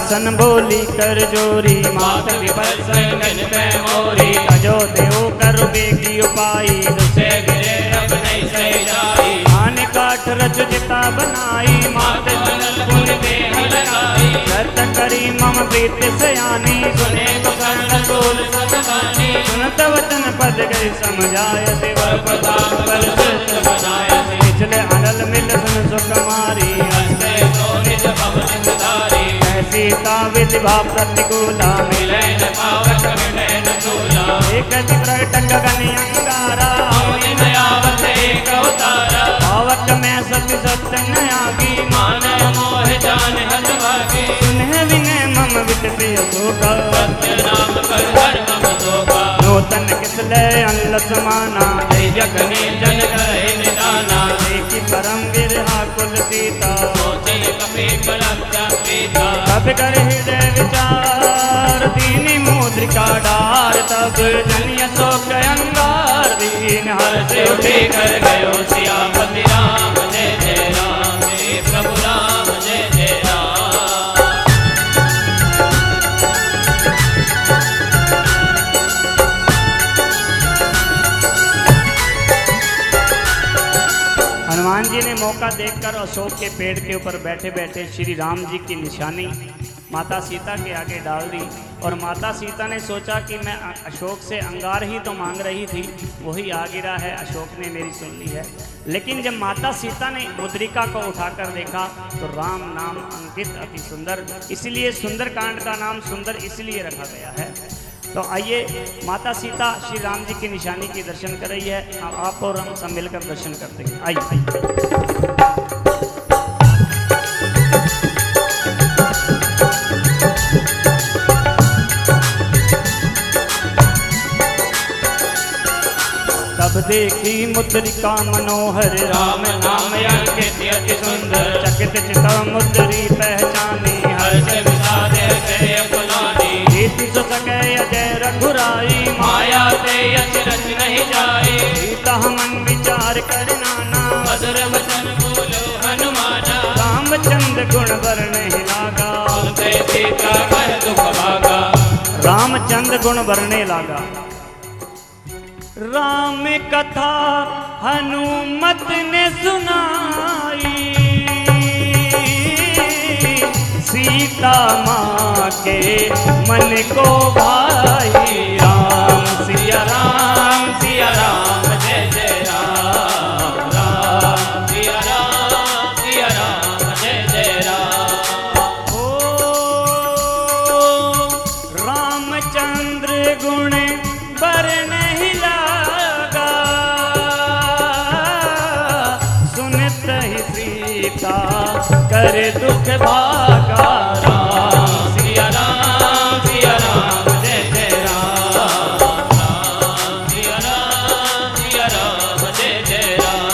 सन बोली कर जोरी, मात विपद संगन में मोरी, अजो देव कर बेगी उपाई, दुसे गिरे अब नहीं सही जाई, आन काठ रच जिता बनाई, मात जनल पुन देह लगाई, रत करी मम प्रीत सयानी, सुने कुशल रसूल सतबानी, सुनत वचन पद गई समझाय, देवर प्रताप बल श्रेष्ठ बनाय, पिछले अनल मिल सुन सुकुमारी, हंसे तो निज भवन सुधारी, सीता विधि भाव प्रतिकूला, मिले न पावक मिले न चूला, एक प्रकट गगन अंगारा, अवनि नयावत एक अवतारा, पावक में सत्य सत्य नयागी, मान मोह जान हतभागी, सुने विनय मम वित प्रिय सोका, सत्य नाम कर हर मम शोभा, नूतन किसले अनल समाना, जय जगनी जन करे निदाना, देखी परम विरहा कुल सीता, सोचे कपि बलक्षा पीता, तब कर हृदय विचार, दीनी मुद्रिका डार, तब जनिय शोक अंगार, दीन हर से उठे कर गयो सियापति राम जय जय राम, हे प्रभु राम जय जय राम। हनुमान जी ने मौका देखकर अशोक के पेड़ के ऊपर बैठे बैठे श्री राम जी की निशानी माता सीता के आगे डाल दी और माता सीता ने सोचा कि मैं अशोक से अंगार ही तो मांग रही थी, वही आ गिरा है, अशोक ने मेरी सुन ली है। लेकिन जब माता सीता ने मुद्रिका को उठाकर देखा तो राम नाम अंकित अति सुंदर, इसलिए सुंदरकांड का नाम सुंदर इसलिए रखा गया है। तो आइए, माता सीता श्री राम जी की निशानी की दर्शन कर रही है, आप और हम सब मिलकर दर्शन करते हैं। आइए। तब देखी मुद्रिका मनोहर, राम नाम अंकित अति सुंदर, चकित चिता मुद्री पहचानी, हर्ष विषाद जय अपनानी, रीति सो सके अजय रघुराई, माया ते अचरज नहीं जाई, सीता मन विचार कर नाना, मधुर वचन बोलो हनुमाना, रामचंद्र गुण वर्ण लागा, सुनते सीता कह दुख भागा, रामचंद्र गुण वरने लागा। राम कथा हनुमत ने सुनाई, सीता माँ के मन को भाई, राम सिया राम सिया राम जय जय राम, राम सिया राम जय जय राम। ओ रामचंद्र गुण वर्ण लागा, कर दुख भागा राम सिया राम जय जय राम राम सिया राम जय जय राम।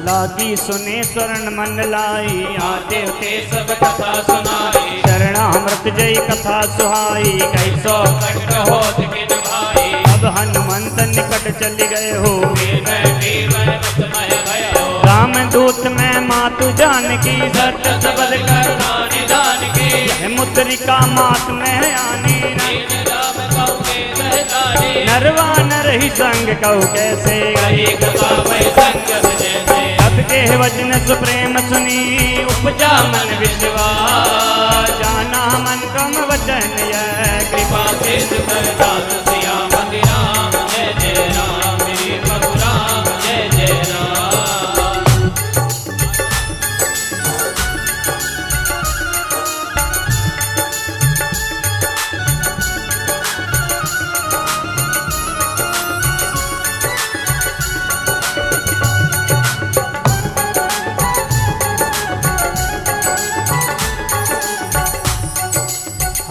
लागी सुने स्वर्ण मन लाई देवते सब कथा सुनाई शरणामृत जय कथा सुहाई कैसो कट होत किन भाई अब हनुमंत निकट चल गए हो मय भयो राम दूत में मातु जानकी सत सबद करना निदान की यह मुद्रिका मात में आनी राम कहु के सहजानी नरवा नर ही संग कहु कैसे कही कथा मैं संगत जैसे अब के वचन सुप्रेम सुनी उपजा मन विश्वास जाना मन कम वचन यह कृपा से कर दास सिया मति राम जय जय राम मेरे प्रभु राम जय जय राम।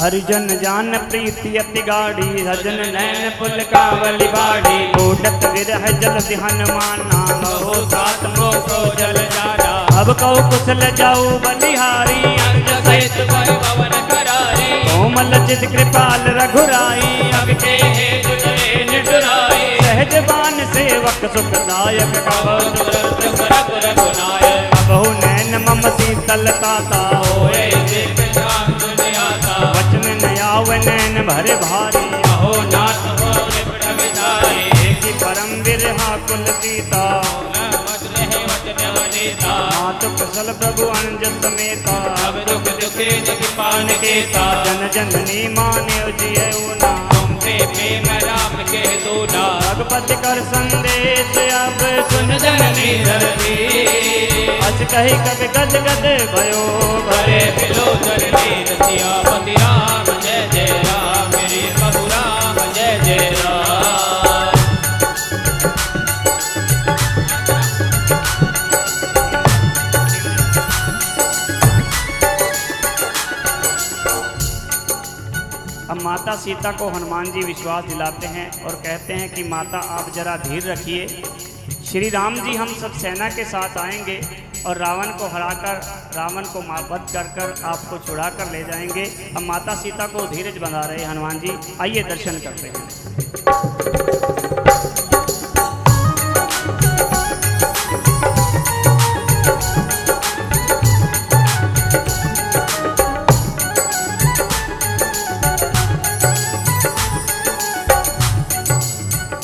हरिजन जान प्रीति अति गाढ़ी हजन नैन पुल कावली बाड़ी कोडत विरह जल हनुमान नाम हो सात मोको जल जाड़ा अब कहो कुशल जाऊ बलिहारी अंग सहित परिभवन करारी कोमल चित कृपाल रघुराई अब के हे जुटे निडराई सहज बान सेवक सुखदायक कहो रघुनायक बहु नैन मम शीतल ताता होए देख श्याम दुनियाता वचन नयाव नैन भरे भारी अहो नाथ हो निपट विचारी एक परम विरहा कुल सीता वचन वनीता मातु कुशल प्रभु अनुज समेता अब दुख दुखे जग पान केता जन जननी मान्यो जियउना तुम पे प्रेम राम के दूना रघुपति कर संदेश अब सुन जननी धरती अच कही कवि गद गद भयो भरे बिलो धरती रसिया पति राम जय जय राम मेरे प्रभु राम जय जय राम। अब माता सीता को हनुमान जी विश्वास दिलाते हैं और कहते हैं कि माता आप जरा धीर रखिए, श्री राम जी हम सब सेना के साथ आएंगे और रावण को हराकर रावण को वध कर कर आपको छुड़ा कर ले जाएंगे। अब माता सीता को धीरज बंधा रहे हनुमान जी, आइए दर्शन करते हैं।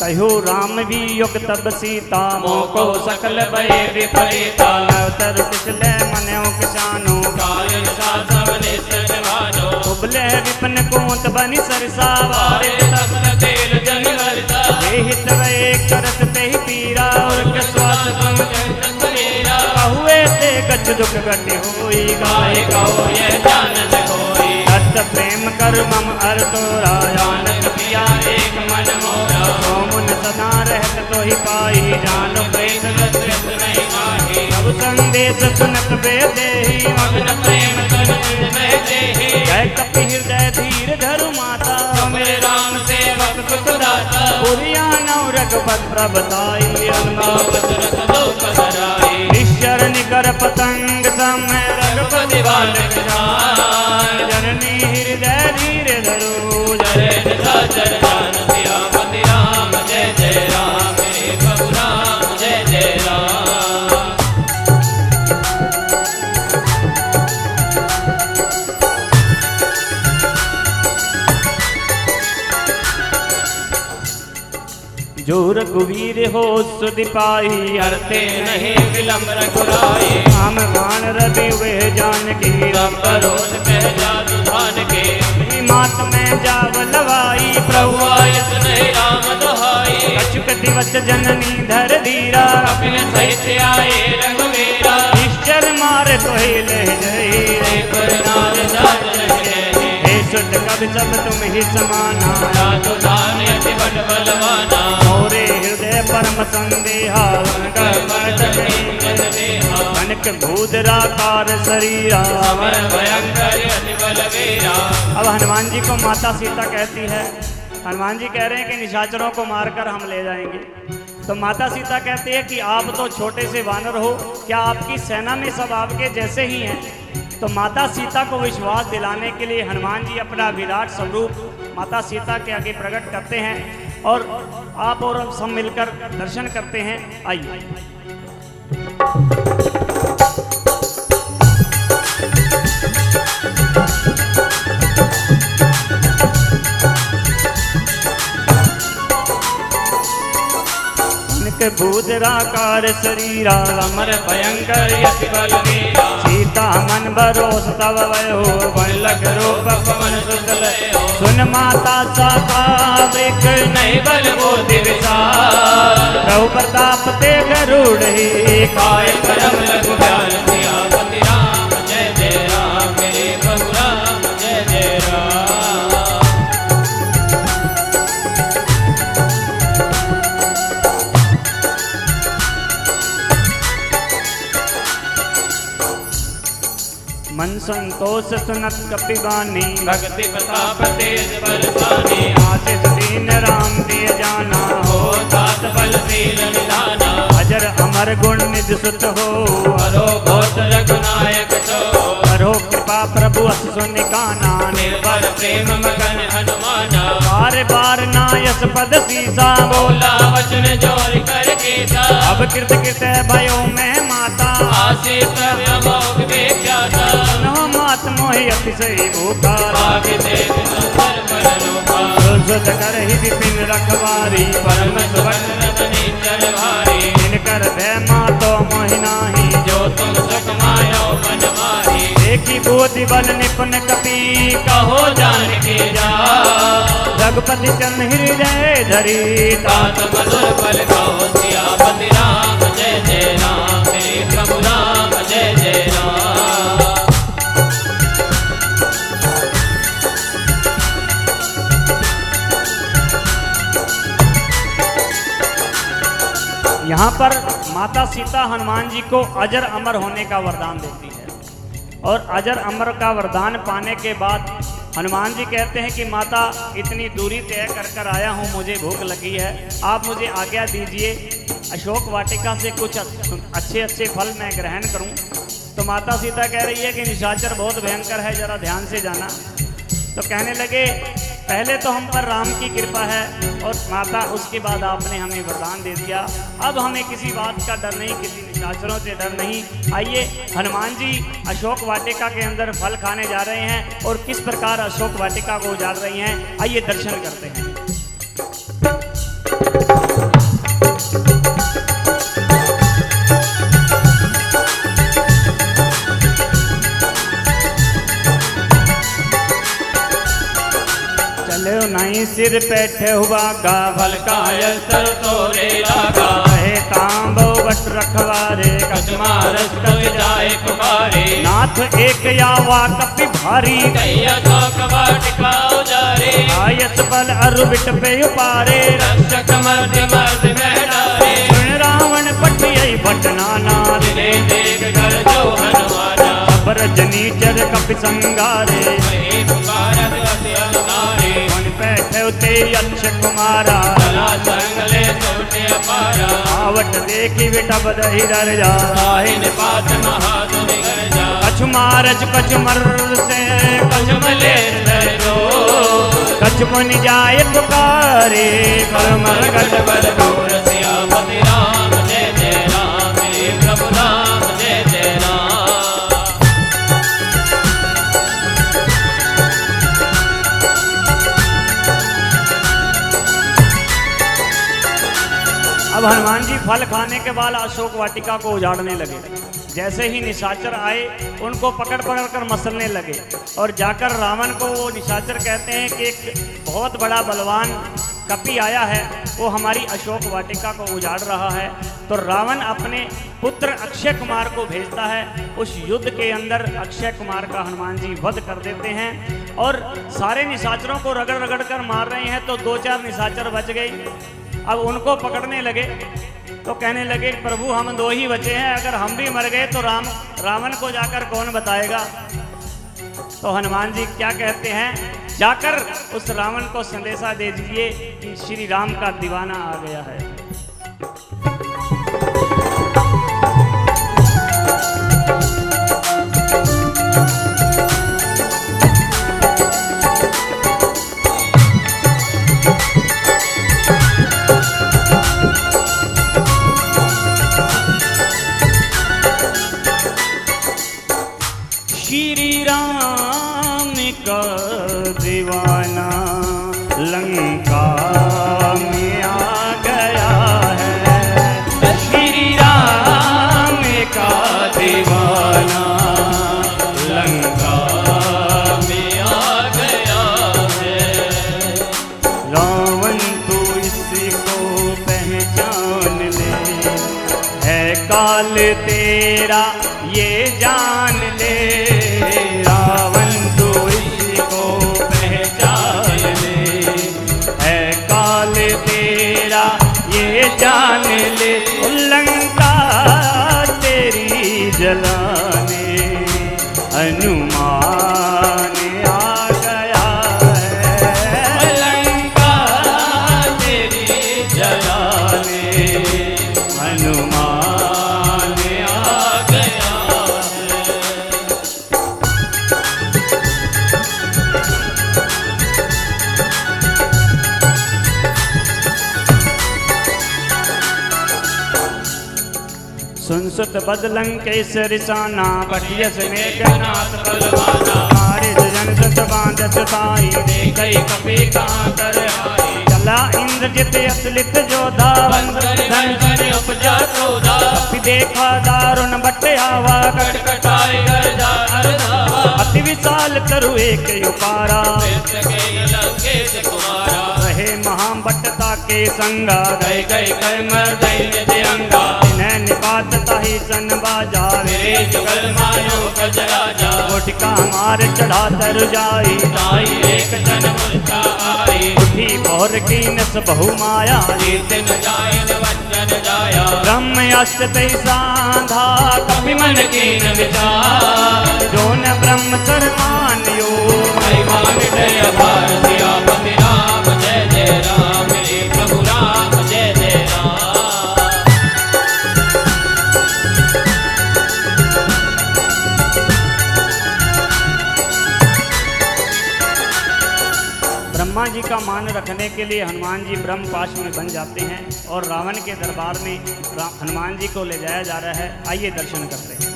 कहो राम भी युग तब सीता मोको सकल भय विपरीता नवतर पिछले मनो किसानो काल सबने सजवानो उबले विपन कोत बनि सरसावारे तबन तेल जन वर्ता हे हित वे करत ते ही पीरा और कसवास मेरा कहुए ते गच दुख गति होई गाय कहो ये जानत कोई सत प्रेम कर मम अर तोरा जानत पिया एक मन मोरा मुन सदा रहत तो ही पाई जानो प्रेम रस नहीं माही अब संदेश सुनत बेदेही मगन प्रेम तन में देहि जय कपि हृदय धीर धरु माता मेरे राम सेवक सुखदाता पुरिया नौ रघुपत प्रभताई दशरथ लोक धराई ईश्वर निकर पतंग समय रघुपति बालक जान जननी हृदय धीर धरु जय निशाचर जान सिया पति राम जय जय राम मेरे प्रभु राम जय जय राम। जो रघुवीर हो सुधि पाई करते नहीं विलम्ब रघुराई हम मान रवि वे जानकी तब रोज कह जादू धान के मात में जाव लवाई प्रभु आयत नहीं राम दुहाई कछुक दिवस जननी धर धीरा अपने सहित आए रघुवीरा ईश्वर मार तो ही ले जई पर नार साज रहे हे सुत सब सब तुम ही समाना। जातु दान अति बड़ बलवाना, मोरे हृदय परम संदेहा कनक भूधराकार शरीरा। अमर भयंकर अति बलवीरा। अब हनुमान जी को माता सीता कहती है, हनुमान जी कह रहे हैं कि निशाचरों को मारकर हम ले जाएंगे। तो माता सीता कहती है कि आप तो छोटे से वानर हो, क्या आपकी सेना में सब आपके जैसे ही हैं? तो माता सीता को विश्वास दिलाने के लिए हनुमान जी अपना विराट स्वरूप माता सीता के आगे प्रकट करते हैं और आप और हम सब मिलकर दर्शन करते हैं। आइए। भूधराकार शरीरा अमर भयंकर अति बलवीरा। सीता मन भरोस तब भयो बन लग रूप पवन सुत लयो। सुन माता साका वृक नहीं बल बुद्धि विशाल। प्रभु प्रताप ते गरुड़ ही काय करम लघु ध्यान सियापति राम जय जय राम। मेरे प्रभु राम जय जय राम। मन संतोष सुनत कपिवानी भक्ति प्रताप तेज बलशानी। आशीष दीन राम दिय जाना हो तात बल शील निधाना। अजर अमर गुण निधि सुत हो हरो घोष रघुनायक छो। करो कृपा प्रभु अस सुनिकाना निर्भर प्रेम मगन हनुमाना। बार बार नायस पद सीसा बोला वचन जोर कर गीता। अब कृत कृत भयो में माता आशीष अमोघ विख्याता। नव मात मोहि अतिशय भूखार आगे देख सुंदर परलोका। सुध कर ही विपिन रखवारी परम सुवर्ण रतनी चरवारी। इनकर भय मातो मोहि नाही जो तुम सुख मायो मन माही। देखी बुद्धि बल निपुण कपि कहो जान के जा। रघुपति चरण हृदय धरी तात मधुर फल कहो सियापति राम जय जय राम। मेरे प्रभु राम जय जय राम। यहाँ पर माता सीता हनुमान जी को अजर अमर होने का वरदान देती है और अजर अमर का वरदान पाने के बाद हनुमान जी कहते हैं कि माता इतनी दूरी तय कर कर आया हूँ, मुझे भूख लगी है, आप मुझे आज्ञा दीजिए अशोक वाटिका से कुछ अच्छे अच्छे फल मैं ग्रहण करूँ। तो माता सीता कह रही है कि निशाचर बहुत भयंकर है, जरा ध्यान से जाना। तो कहने लगे पहले तो हम पर राम की कृपा है और माता उसके बाद आपने हमें वरदान दे दिया, अब हमें किसी बात का डर नहीं, किसी निशाचरों से डर नहीं। आइए हनुमान जी अशोक वाटिका के अंदर फल खाने जा रहे हैं और किस प्रकार अशोक वाटिका को उजाड़ रही हैं, आइए दर्शन करते हैं। नहीं सिर बैठे हुआ गा फल का सर तोरे लागा। कहे तांबो बट रखवारे कचमारस कब जाए पुकारे। नाथ एक यावा कपि भारी कैया तो कवाटिका उजारे। आयस बल अरु बिट पे उपारे रक्षक मर्द मर्द में डारे। सुन रावण पटियई भटनाना दिले देख कर जो हनुमाना। अबर जनीचर कपि संगारे वही पुकारत अति अनुसारे। बैठे उते यक्ष कुमारा भला संगले सोटे अपारा। आवट देखी बेटा बदही डर जा। साहिन पात महादुनि घर जा। कछु मारज कछु मर से कछु मले दो। कछु मुनि जाय पुकारे मर गट बल दूर सियापति राम जय जय राम। मेरे प्रभु राम जय जय राम। अब हनुमान जी फल खाने के बाद अशोक वाटिका को उजाड़ने लगे। जैसे ही निशाचर आए उनको पकड़ पकड़ कर मसलने लगे और जाकर रावण को वो निशाचर कहते हैं कि एक बहुत बड़ा बलवान कपि आया है वो हमारी अशोक वाटिका को उजाड़ रहा है, तो रावण अपने पुत्र अक्षय कुमार को भेजता है। उस युद्ध के अंदर अक्षय कुमार का हनुमान जी वध कर देते हैं और सारे निशाचरों को रगड़ रगड़ कर मार रहे हैं। तो 2-4 निशाचर बच गए। अब उनको पकड़ने लगे तो कहने लगे प्रभु हम 2 ही बचे हैं, अगर हम भी मर गए तो रावण को जाकर कौन बताएगा। तो हनुमान जी क्या कहते हैं, जाकर उस रावण को संदेशा दे दीजिए कि श्री राम का दीवाना आ गया है। श्री राम का दीवाना लंका में आ गया है। श्री राम का दीवाना लंका में आ गया है। रावण तो इसको पहचान ले, है काल तेरा ये जान ले। रावण तो इसको पहचान ले, है काल तेरा ये जान ले। लंका तेरी जलाने हनुमान आ गया है। लंका तेरी जलाने हनुमान आ गया है। सुनसुत बदलंकेश रिसाना, पटियस मेघनाथ बलवाना। मारे जन सत बांधस ताई, देखई कपि कहाँ कर आई। चला इंद्रजित असलित जोधा, बंदर धन धन उपजा क्रोधा। कपि देखा दारुण बट आवा, कटकटाई गर्जा अर्धावा। अति विशाल तरु एक उपारा, लंकेश कुमारा। रहे महाबटता के संगा, गए गए कर दैन्य दियंगा। इन्हें निपात ताही सन बाजा, मेरे जुगल मायो गज राजा। कोटिका मार चढ़ा तर जाई, ताई एक जन मूर्छा आई। उठी पौर की नस बहु माया, तीर्थ न जाय न वंजन जाया। ब्रह्म अष्ट तै सांधा, कपि मन कीन विचार। जो न ब्रह्म सरमान यो, महिमान जय अपार। सियापति राम जय जय राम, प्रभु राम जय जय राम। ब्रह्मा जी का मान रखने के लिए हनुमान जी ब्रह्म पाश में बन जाते हैं और रावण के दरबार में हनुमान जी को ले जाया जा रहा है। आइए दर्शन करते हैं।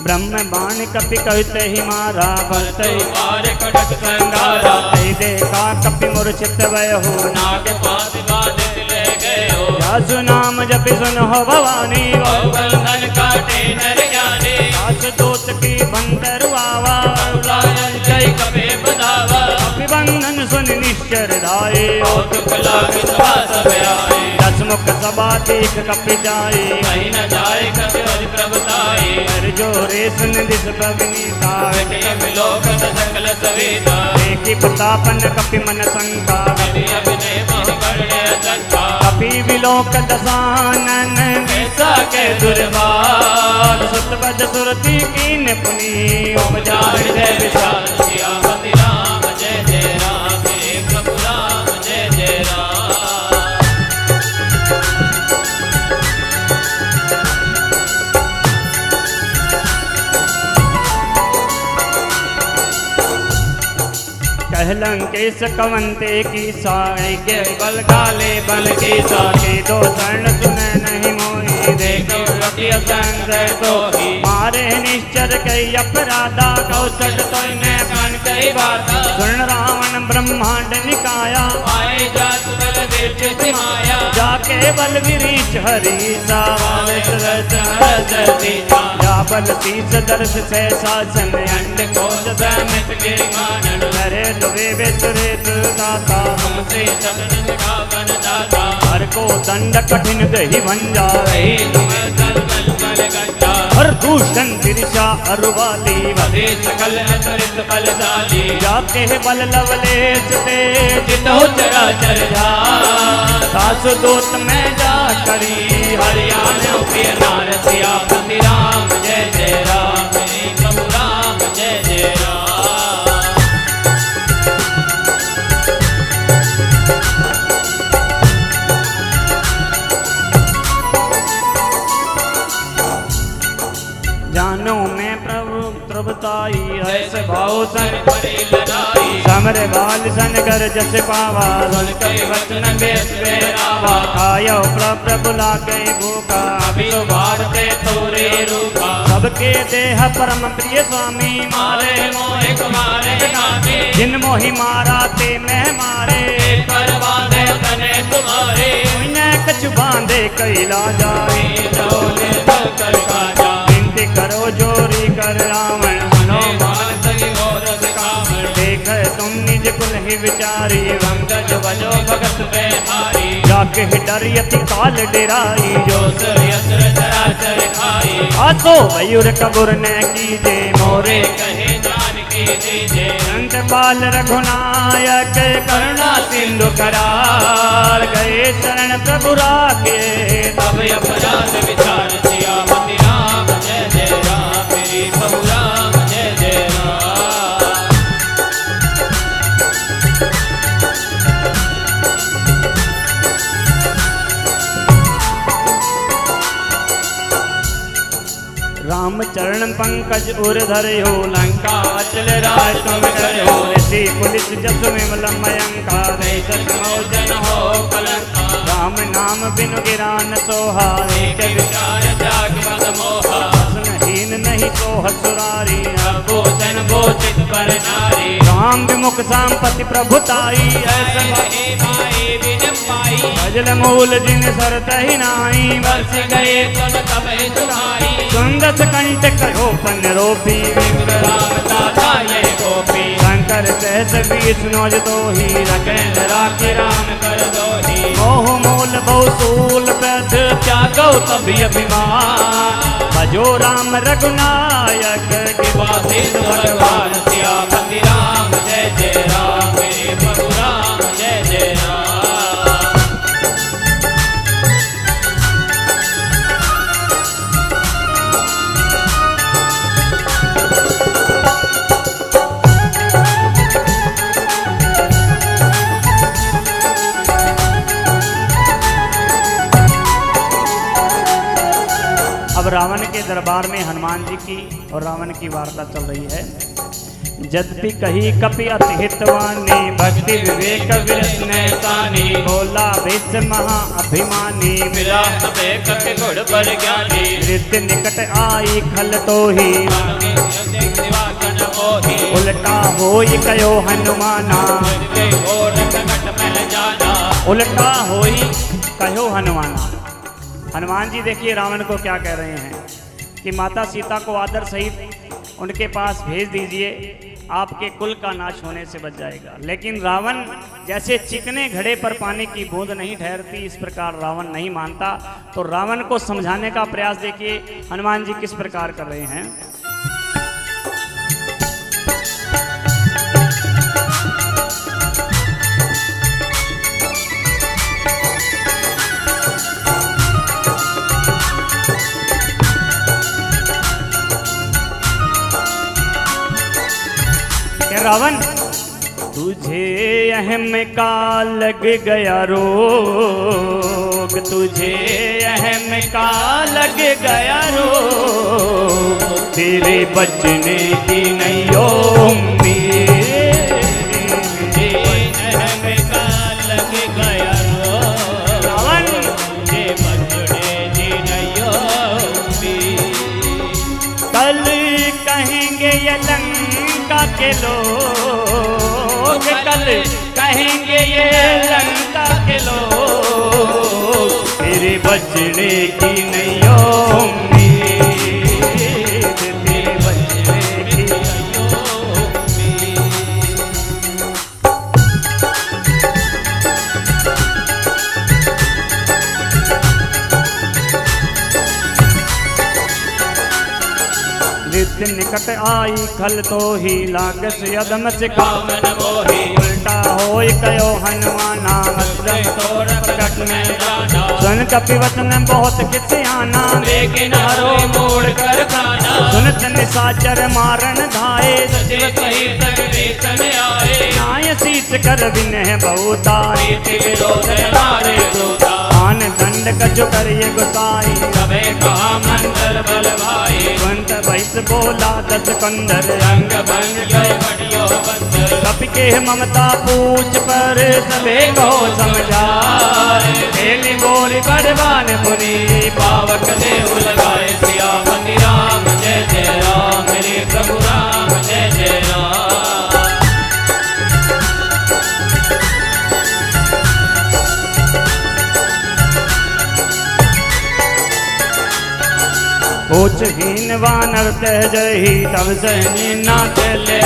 ब्रह्म बाण कपि कहते ही मारा, भरते मार कटक संगारा। देखा कपि मूर्छित भय हो, नाग पास बाधित ले गए हो। जासु नाम जपि सुनो भवानी, बंधन काटे नर ज्ञानी। आस दोष की बंदर आवा, जय कपि बधावा। कपि बंधन सुन निश्चर धाये, दुख लागे सब आए। दसमुख सभा देख कपि जाए, कहीं न जाए कपि और प्रभुताई। हर जोरे सुन दिस भगनीता, लोक सकल सवेदा। देखी प्रतापन कपि मन शंका, कपि विलोक दसानन। ऐसा के दुर्बार, सुतबद सुरति कीन पुनी। उपजा हृदय विशाल, सियापति राम जय जय राम, प्रभु राम जय जय राम। लंकेश कवंते की साई के बल गाले बल की साके। दो शरण सुने नहीं मोही, देखो किया संशय तो ही मारे निश्चर कई अपराधा कौशल तो ने कण कई बाता सुन रावण ब्रह्मांड निकाया आए जात बल देश माया जाके बल विरीच हरीसा जा बल तीस दर्श से शासन अंड कोश मिट के मानन करे दुवे बेतरे दाता हमसे शरण सिखावन दाता हर को दंड कठिन दही भंजा रही तुम दल बल बल गंजा हर दूषण तिरछा अरुवाली वधे सकल अतरित बलशाली जाके बल लवलेश ते जितो चराचर जा दास दोत में जा करी हरियाणा प्रिय नार सियापति राम जय जय राम श्री प्रभु राम जय जय राम जानो मैं प्रभु प्रभुताई ऐसे भाव सन परी लड़ाई समर बाल सन कर जस पावा सुन कई वचन बेस बेरावा आयो प्रभु लागे भूखा अभी भारते तोरे रूपा सबके देह परम प्रिय स्वामी मारे मोहे कुमारे नामी जिन मोहि मारा ते मैं मारे पर बांधे तने तुम्हारे उन्हें कछु बांधे कैला जाए डोले तो कर काजा विनती करो जोरी कर रावण नो मान सही और दिखावण देख तुम निज कुल ही विचारी रंगज बजो भगत में हारी जाके डरियति काल डेराई जो सर यत्र चराचर खाई आतो मयूर कबुर ने कीजे मोरे मोरे कहे जान की दीजे संत बाल रघुनायक करुणा सिंधु करार गए शरण प्रभु राखे तब अपराध विचार सियापति राम जय जय राम मेरी प्रभु राम जय जय राम राम चरण पंकज उर धरयो लंका अचल राज तुम करो ऋषि पुलिस जस में मयंका नहीं सतमोजन हो कलंका राम नाम बिनु गिरा न सोहा एक विचार त्याग मद मोहा हीन नहीं सोह सुरारी भोजन भोजित पर नारी राम विमुख संपत्ति प्रभुताई ऐसा हे भाई बिन पाई भजल मूल जिन सरत ही नाई बस गए तुम तब सुनाई सुंदस कंठ कहो पन रोपी राम दाता ये गोपी शंकर सहस विष्णु तो ही रखें राखी राम कर दो ही मोह मूल बहुसूल प्रध त्यागो तभी अभिमान भजो राम रघुनायक वासी भगवान सियापति राम जय जय राम मेरे प्रभु राम जय जय राम अब रावण के दरबार में हनुमान जी की और रावण की वार्ता चल रही है। यद्यपि कही कपि अति हितवानी भक्ति विवेक विरत्नतानी बोला विश्व महा अभिमानी मिला सबे कपि गुण पर ज्ञानी नृत्य निकट आई खल तो ही दिवाकन मोही उल्टा होई कयो हनुमाना के घोर प्रकट महल जाना उल्टा होई कहो हनुमाना। हनुमान जी देखिए रावण को क्या कह रहे हैं कि माता सीता को आदर सहित उनके पास भेज दीजिए, आपके कुल का नाश होने से बच जाएगा। लेकिन रावण जैसे चिकने घड़े पर पानी की बूंद नहीं ठहरती, इस प्रकार रावण नहीं मानता। तो रावण को समझाने का प्रयास देखिए हनुमान जी किस प्रकार कर रहे हैं। रावण तुझे अहम का लग गया रोग, तुझे अहम का लग गया रोग, तेरे बचने की नहीं उम्मीद, अहम का लग गया रोग रावण बचने की नहीं लोग, कल कहेंगे ये लंका के लोग, तेरे बचने की नहीं उम्मीद, तेरे बचने की नहीं उम्मीद। नित्य निकट आई खल तो ही लागस यदम से कामन मोही, उल्टा होय कयो हनुमाना मस्तक तोड़ प्रकट में जाना, सुन कपि वचन बहुत किसियाना, लेकिन हरो मोड़ कर खाना, सुनत निशाचर मारन धाये, सचिव सहित विभीषण आए, नाय शीस कर विनह बहुता, रीति विरोध मारे दूता, आन दंड कछु करिए गुसाई, सबे कहा मंदर बल भाई, पंत भैस बोला दस कंदर, अंग भंग गए बढ़ियो बंदर, कपि के ममता पूछ पर सबे को समझाए, खेली बोली बड़वान मुनि, पावक देव लगाए, सियापति राम जय जय राम, मेरे प्रभु राम जय जय राम। कोचहीन वानर तेजही तब सहनी ना चले,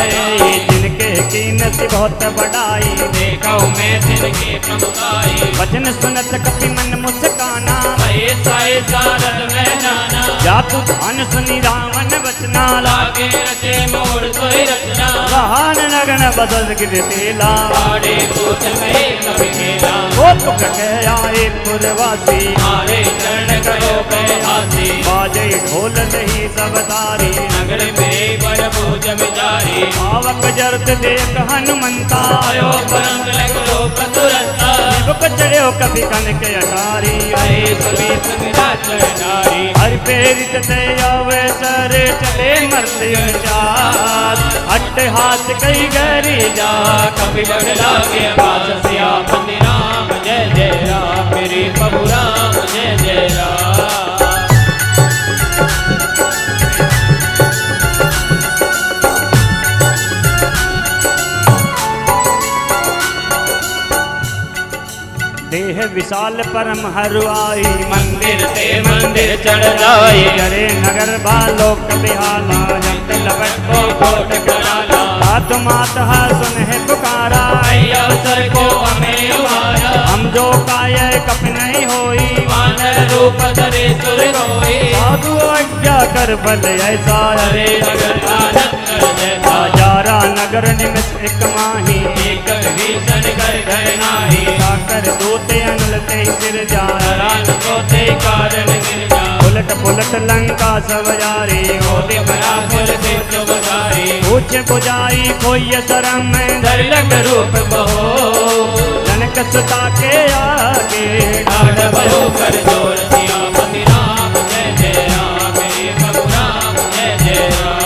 जिनके कीनत बहुत बढ़ाई, देखो मैं जिनके प्रमुखाई, वचन सुनत कपि मन मुस्काना, ऐसा सारद में जाना, जातु धन सुनी रावण बचना, लागे रचे मोर सोई रचना, वाहन लगन बदल गिर तेला, आड़े पूछ में कभी खेला, वो तुक के आए पुरवासी, मारे चरण करो पे हाथी, बाजे ढोल नहीं सब तारी, नगर में बड़ भोज मिजारी, पावक जरत देख हनुमंता, आयो परम लगलो तुरंता, बुक चढ़ो कभी कन के अटारी, आए समेत मिला चढ़ारी, हर पेरित ते अवसर चले मर्त्य चार, अट्ट हाथ कई गरी जा, कभी बड़ लागे बास, सियापति राम जय जय राम, मेरे प्रभु राम जय जय राम। देह विशाल परम हरुआई, मंदिर ते मंदिर चढ़ जाए, करे नगर बालोक बिहाला, जंत लपट को कोट कराला, हाथ मात सुन है पुकारा, अवसर को हमें उबारा, हम जो काय कपि नहीं होई, वानर रूप धरे सुर रोई, साधु आज्ञा कर बल ऐसा, रे नगर आनंद कर जैसा, जारा नगर निमिष एक माही, एक भीषण कर घर नाही, साकर दूते अनुल ते सिर जा, रान सोते कारण गिर जा, उलट पुलट लंका सब जारी, होते बराबर से चुबजारी, पूछ बुझाई कोई शरम धर लग रूप बहो, जनक सुता के आगे ठाड़ भयो कर जोर, सियापति राम जय जय राम, मेरे प्रभु राम जय जय राम।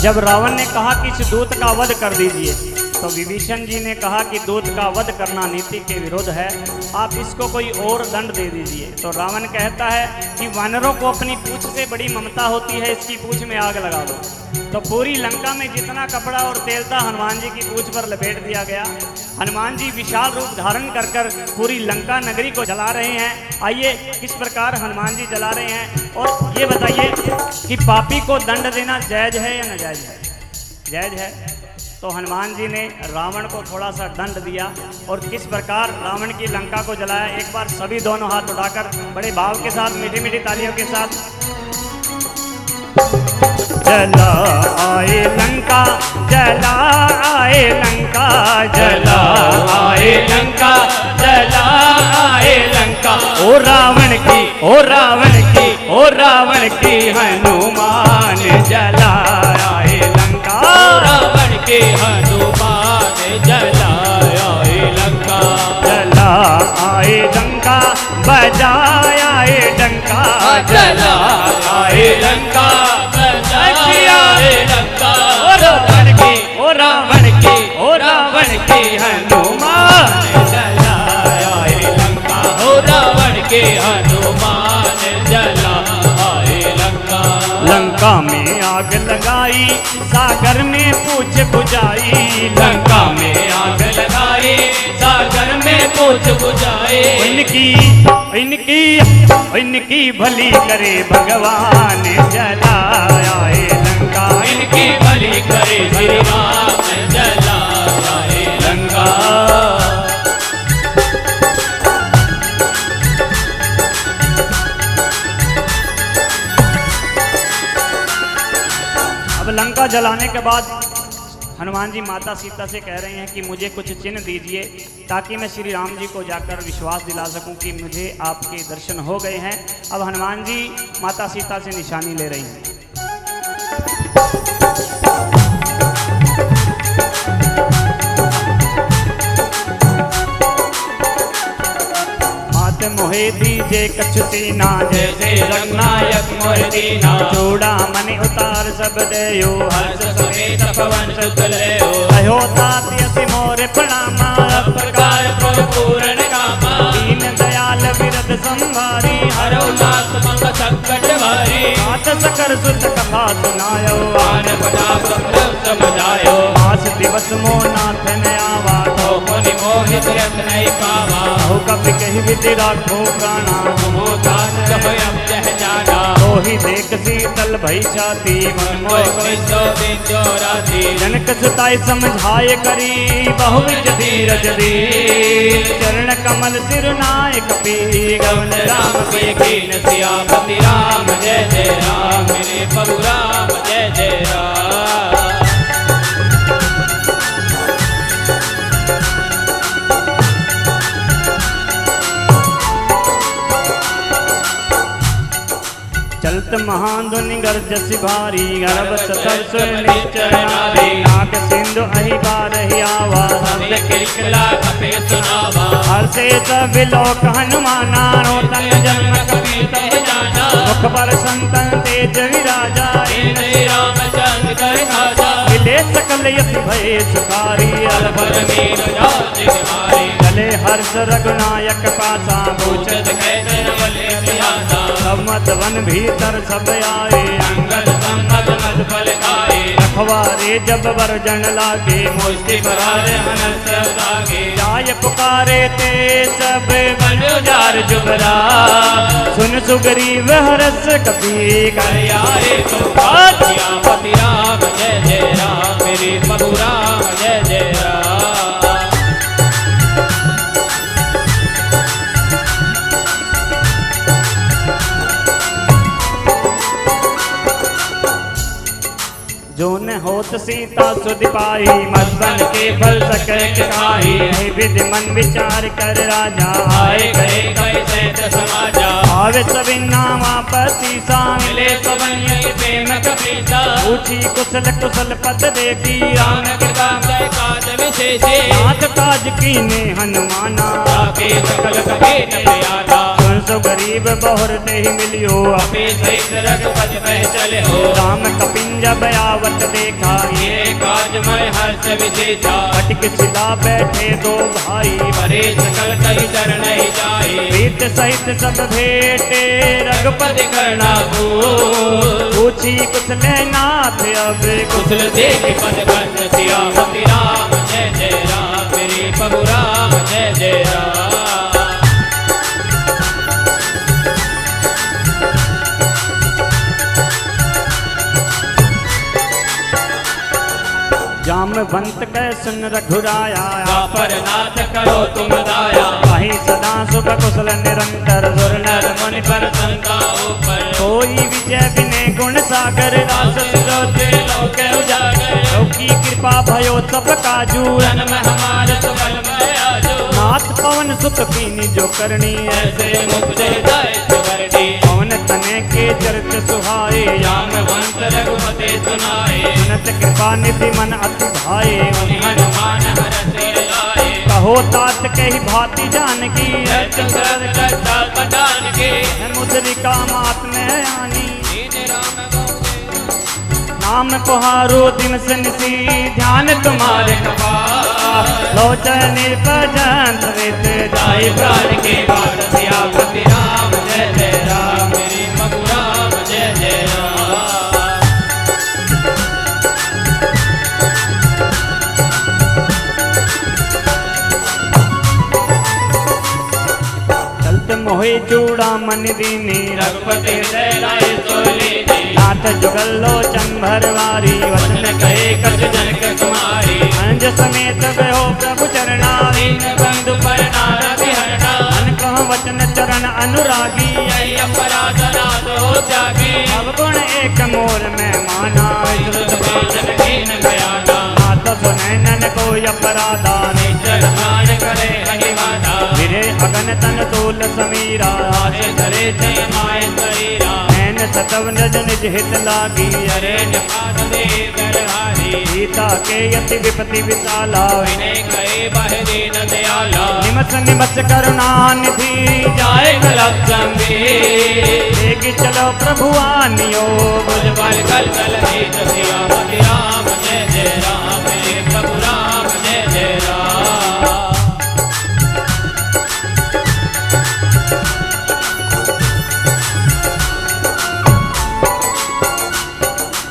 जब रावण ने कहा कि इस दूत का वध कर दीजिए, तो विभीषण जी ने कहा कि दूत का वध करना नीति के विरुद्ध है, आप इसको कोई और दंड दे दीजिए। तो रावण कहता है कि वानरों को अपनी पूंछ से बड़ी ममता होती है, इसकी पूंछ में आग लगा दो। तो पूरी लंका में जितना कपड़ा और तेल था हनुमान जी की पूंछ पर लपेट दिया गया। हनुमान जी विशाल रूप धारण कर कर पूरी लंका नगरी को जला रहे हैं। आइए किस प्रकार हनुमान जी जला रहे हैं, और ये बताइए कि पापी को दंड देना जायज है या नाजायज है? जायज है। तो हनुमान जी ने रावण को थोड़ा सा दंड दिया, और किस प्रकार रावण की लंका को जलाया। एक बार सभी दोनों हाथ उठाकर बड़े भाव के साथ, मीठी मीठी तालियों के साथ, जला आए लंका, जला आए लंका, जला आए लंका, जला आए लंका। ओ रावण की, ओ रावण की, ओ रावण की हनुमान जला आए लंका। रावण के हनुमान जला आए लंका, जला आए लंका, बजाया डंका, जला आए लंका, रावण की हनुमान जलाया लंका। के हनुमान जला आए लंका। लंका में आग लगाई सागर में पूछ बुझाई। लंका में आग लगाई सागर में पूछ बुझाए। इनकी भली करे भगवान जलाए लंका। इनकी भली करे श्री राम जला आए लंका। अब लंका जलाने के बाद हनुमान जी माता सीता से कह रहे हैं कि मुझे कुछ चिन्ह दीजिए ताकि मैं श्री राम जी को जाकर विश्वास दिला सकूं कि मुझे आपके दर्शन हो गए हैं। अब हनुमान जी माता सीता से निशानी ले रही हैं। मोहे दीजे कछु दीना जैसे रंगनायक मोहे दीना। जोड़ा मन उतार सब देयो हर्ष समेत पवन सुत लेयो। कहो ताति असि मोरे प्रणामा प्रकार प्रभु पूर्ण कामा। दीन दयाल विरद संभारी हरो नाथ मंग संकट भारी। हाथ सकर सुत कथा सुनायो आन प्रताप प्रभु समझायो। आस दिवस मो नाथ ने आवा तो मुनि मोहित रत नहीं पावा। हो कपि कहि विधि राखो प्राणा तुमो दान कभयम जह जाना। ओहि देख शीतल भई छाती मन मोय मोह कोई सो दिन जो राती। जनक सुताई समझाए करी बहुविध धीरज दी। चरण कमल सिर नायक पी गवन राम के कीन सियापति राम जय जय राम। मेरे प्रभु राम जय जय राम। चलत महाधुनि गर्जसि भारी। गर्भ सतर्ष निश्चय नारी। नाग सिंधु अहि बारहि आवा शब्द किलकिला कपे सुनावा। हर्षे सब लोक हनुमाना नूतन जन्म कपि तब जाना। मुख पर संतन तेज विराजा श्री रामचंद्र कर खाजा। मिले सकल यति भय सुखारी अलभर मीर जाति बिहारी। चले हर्ष रघुनायक पासा पूछत कैसे नवले सियासा। सब मत वन भीतर सब आए अंगद संगद मत फल खाए। रखवारे जब वर्जन लागे मुष्टि भरारे हनस लागे। जाय पुकारे ते सब बन उजार जुबरा। सुन सुग्रीव हरस कपी कर आए तो सियापति राम जय जय राम। मेरे प्रभु राम जय जय राम। जो न होत सीता सुधि पाई मधुबन के फल सकल खाई। विधि मन विचार कर राजा आए गए कैसे समाजा। आवे सभी नामापति सा मिले सबन प्रेम कपीसा। पूछी कुशल कुशल पद देखी राम कृपा जय काज विशेषे। नाथ काज कीने हनुमाना ताके सकल कहे न प्यारा। सुन सो गरीब बहुर दे मिलियो अपे सहित रघुपति में चले हो। राम कपिंज बयावत देखा ये काज मैं हर्ष विशेषा। कटिक सिला बैठे दो भाई परे सकल कही डर नहीं जाए। प्रीत सहित सब भेटे रघुपति करना को पूछी कुशल नाथ अब कुशल देख पद बंद सियापति राम जय जय राम। मेरे प्रभु राम जय जय राम। जामवंत कै सुन रघुराया। पर नाथ करो तुम दाया। वही सदा सुख कुशल निरंतर सुर नर मुनि पर शंका ऊपर। कोई विजय विनय गुण सागर रास रोते लोक उजागर। की कृपा भयो सब काजू जन्म हमारे सुबल में आजो। नाथ पवन सुख कीनी जो करनी ऐसे मुक्त दायित्व करनी। पवन तने के चरित सुहाए जामवंत रघुपति सुनाए। सुनत कृपा निधि मन अति भाए हनुमान हरष लाए। कहो तात कही भांति जानकी शरद करता पठान के। मुद्रिका मात में आनी नाम पुहारो दिन सनसी ध्यान तुम्हारे लोचन निर्भजन जाय प्राण के बाद सियापति राम। मुकुट मोहे चूड़ा मन दीनी रघुपति दयालाए सोली दी नाथ जुगल लोचन भरवारी वचन वचन कहे कछ जनक कुमारी अंज समेत गयो प्रभु चरणा दीन बंधु पर नारद हरणा मन कह वचन चरण अनुरागी यही अपराध नाथ हो त्यागी अब गुण एक मोर में माना दीन बयाना नाथ सुनैनन को अपराधा निश्चल मान करे हरिवादा फिरे अगन तन तोल समीरा आशे धरे जय माय शरीरा नैन सतव नज निज हित लागी अरे जपाद दे दरहारी सीता के यति विपति विशाला विनय कहे बह दीन दयाला निमस निमस करुणा निधि जाए गलत संगी लेके चलो प्रभु आनियो बुझ बल कल कल जीत सियापति राम जय जय राम हे प्रभु राम जय जय राम।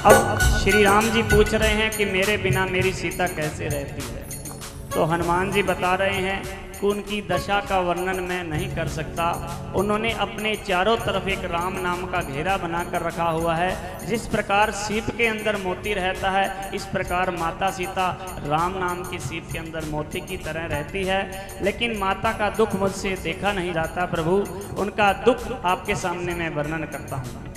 अब श्री राम जी पूछ रहे हैं कि मेरे बिना मेरी सीता कैसे रहती है। तो हनुमान जी बता रहे हैं कि उनकी दशा का वर्णन मैं नहीं कर सकता। उन्होंने अपने चारों तरफ एक राम नाम का घेरा बनाकर रखा हुआ है। जिस प्रकार सीप के अंदर मोती रहता है, इस प्रकार माता सीता राम नाम की सीप के अंदर मोती की तरह रहती है। लेकिन माता का दुख मुझसे देखा नहीं जाता प्रभु, उनका दुख आपके सामने मैं वर्णन करता हूँ।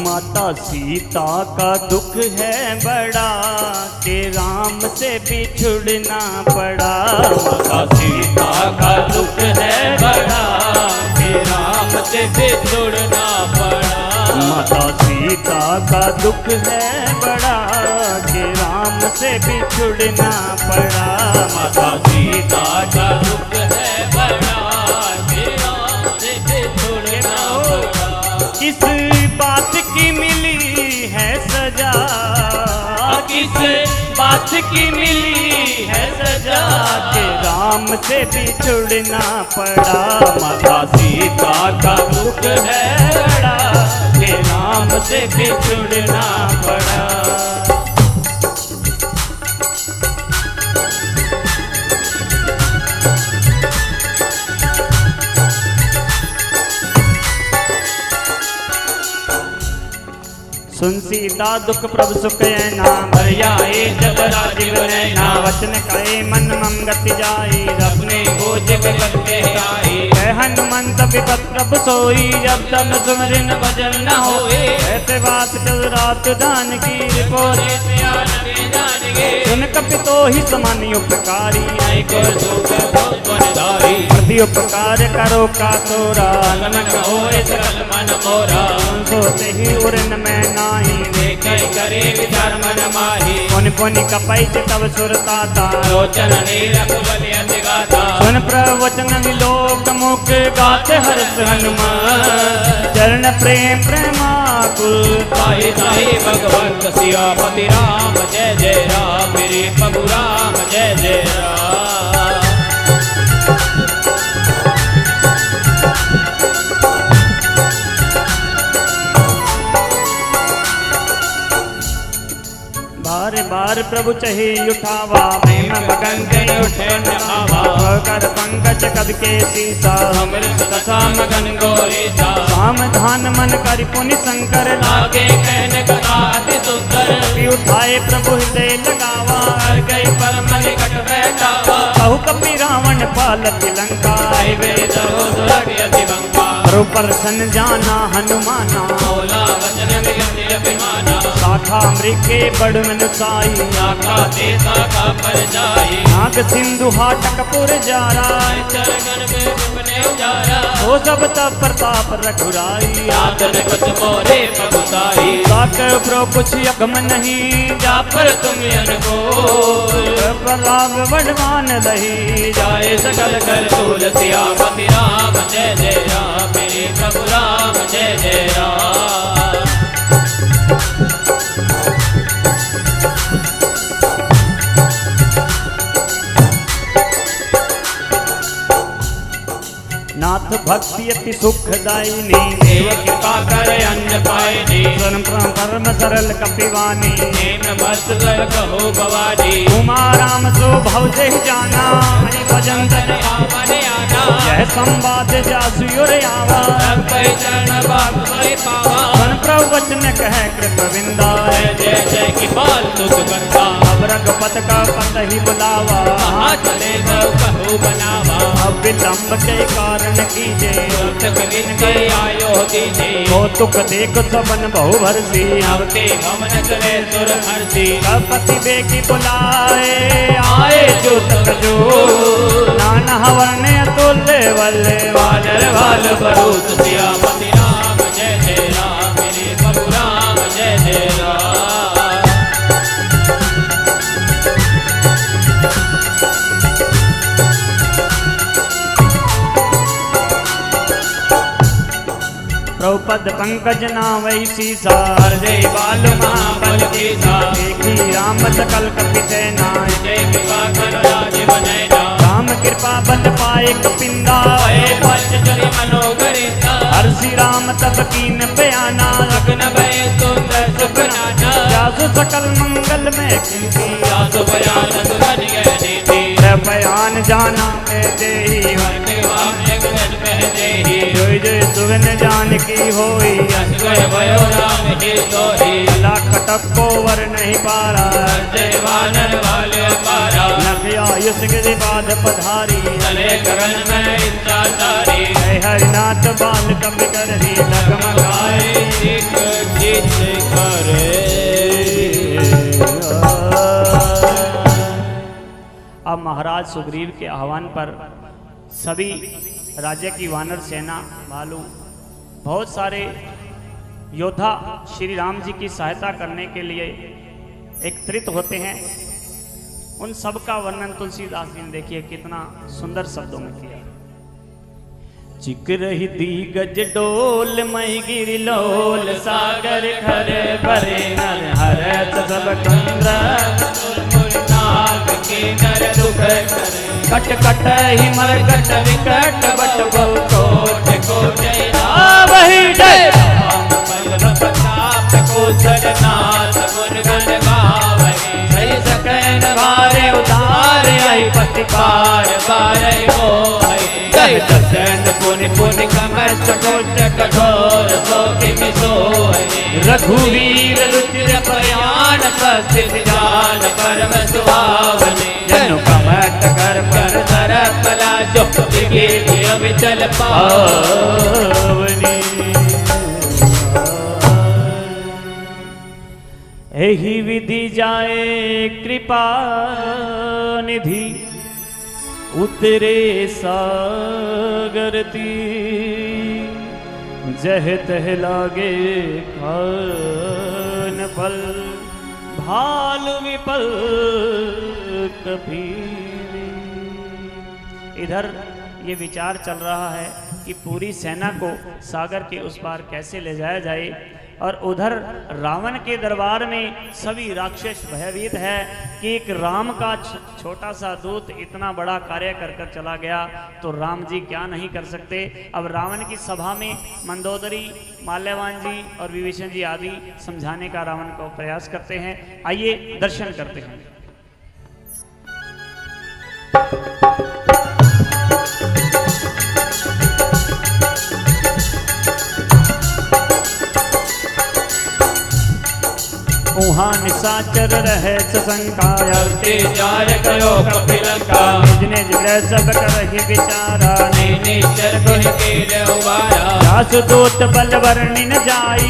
माता सीता का दुख है बड़ा कि राम से बिछुड़ना पड़ा। माता सीता का दुख है बड़ा कि राम से बिछुड़ना पड़ा। माता सीता का दुख है बड़ा कि राम से बिछुड़ना पड़ा। माता सीता का दुख है बड़ा कि राम से बिछुड़ना पड़ा। किस बात की मिली है सजा, किस बात की मिली है सजा कि राम से बिछुड़ना पड़ा। माता सीता का दुख है बड़ा कि राम से बिछुड़ना पड़ा। सुन सीता दुख प्रभु सुख नाम भरियाए जब राजीव नैना वचन कहे मन मम गति जाई। अपने बोझ करते आई है हनुमंत विपत प्रभु सोई, जब तन सुमरिन भजन न होए ऐसे बात चल रात जानकी रिपोर्ट। जानेगे सुन कपितो ही समानी उपकारी, नहीं को सुख बहुत बनधारी प्रति उपकार करो का तोरा। नमक होए सकल मन मोरा सोते ही उरन में नाही, देखे करे विचार मन माही पुनि पुनि कपाई तब सुरताता। लोचन नीरख बलि अति गाथा सुन प्रवचन विलोक मुख गाते हर्ष हनुमान। चरण प्रेम प्रेमाकुल ताहि ताहि भगवंत सियापति राम जय जय राम मेरे प्रभु राम जय जय राम। बार बार प्रभु चही उठावा, प्रेम मगन के उठे न आवा। कर पंकज कद के सीसा, अमृत कथा मगन गोरीसा राम धान मन कर पुनि शंकर लागे कहन कथा अति सुंदर। लागे। उठाए प्रभु हृदय लगावा, हर गई परम निकट बैठावा। कहु कपि रावण पालत लंका। आई वेद हो दुर्ग अति बंका प्रभु प्रसन्न जाना हनुमाना। मौला वचन विगति अभिमाना शाखा मृगे बड़ मनुसाई। शाखा देता का पर जाई नाग सिंधु हाटक पुर जारा। चरणन में डूबने उजारा हो सब तब प्रताप रघुराई। आतन कुछ मोरे प्रभुताई साक प्रो कुछ यकम नहीं, जा पर तुम अनकोल प्रलाप बढ़वान लही। जाए सकल कर तूल सियापति राम जय जय राम मेरे प्रभु राम जय जय राम। नाथ भक्ति अति सुखदायिनी देव कृपा कर अन्न पायनी स्वयं परम सरल कपिवानी नेम मस्त कर कहो भवानी उमा राम सो भव से जाना हरि भजन तन पावन आना यह संवाद जासुर आवा चरण बाप सोई पावा मन प्रवचन कह कृप विंदा जय जय की पाल तुझ बंदा अब रघुपत का पत ही बुलावा कहाँ चले सब कहो बनावा अब विलंब के कारण कीजे तक के आयो दीजे कौतुक देख सबन बहु भरसी आवते भवन करे सुर हरसी पति बेकी बुलाए आए जो तक जो नाना हवरने तुल्य वल्ले वानर वाल बरूत सियापति राम जय जय राम मेरे प्रभु राम जय जय राम द्रौपद पंकज नावै सीसा जय बाल महाबल की सा देखी राम सकल कपि सेना जय कृपा कर राजीव नैना राम कृपा बल पाए कपिंदा भय पंचचरी मनोगरिता हर्षि राम तब कीन बयाना लग्न भय सुंदर सुखनाना जासु सकल मंगल में कीर्ति जासु बयान सुधन गए नीति बयान जाना में देही वर्ग वाम जगत में देही जोय जोय सुगन जान की होई असगय भयो राम की सोही ला कटक को वर नहीं पारा जय वानर वाले पारा नखया युस गिरि बाध पधारी चले करन में इच्छा सारी जय हरिनाथ बाल कवि कर ही लगमगाए एक चित करे अब महाराज सुग्रीव के आह्वान पर सभी राज्य की वानर सेना भालू बहुत सारे योद्धा श्री राम जी की सहायता करने के लिए एकत्रित होते हैं। उन सब का वर्णन तुलसीदास जी ने देखिए कितना सुंदर शब्दों में किया। चिक रही दी गज डोल मही गिर लोल सागर खर भरे नर हरत सब कंद्र नाग के नर दुख करे कट कट ही मर कट विकट बट बहु कोट को जय वही जय राम प्रताप को सरनाथ गुण गण गावे सही सकैन भारे उतार आई पति बार बार हो जय दर्शन पुनि पुनि कमर चकोट कठोर सो किमि सोए रघुवीर रुचिर प्रयाण प्रसिद्ध जान परम सुहावने जनु कमट कर पर धर पला जो गिर विचल पावनी एहि विधि जाए कृपा निधि उतरे सागर तीर जह तह लागे खान फल भालु विपल कबीर। इधर ये विचार चल रहा है कि पूरी सेना को सागर के उस पार कैसे ले जाया जाए, और उधर रावण के दरबार में सभी राक्षस भयभीत है कि एक राम का छोटा सा दूत इतना बड़ा कार्य कर कर चला गया तो राम जी क्या नहीं कर सकते। अब रावण की सभा में मंदोदरी, माल्यवान जी और विभीषण जी आदि समझाने का रावण को प्रयास करते हैं। आइए दर्शन करते हैं। उहाँ निशाचर रहे सशंकाया जार करो कपिलंका निज निज ग्रह सब करहि विचारा निश्चर गुण के उबारा दासदूत बल वर्णि न जाई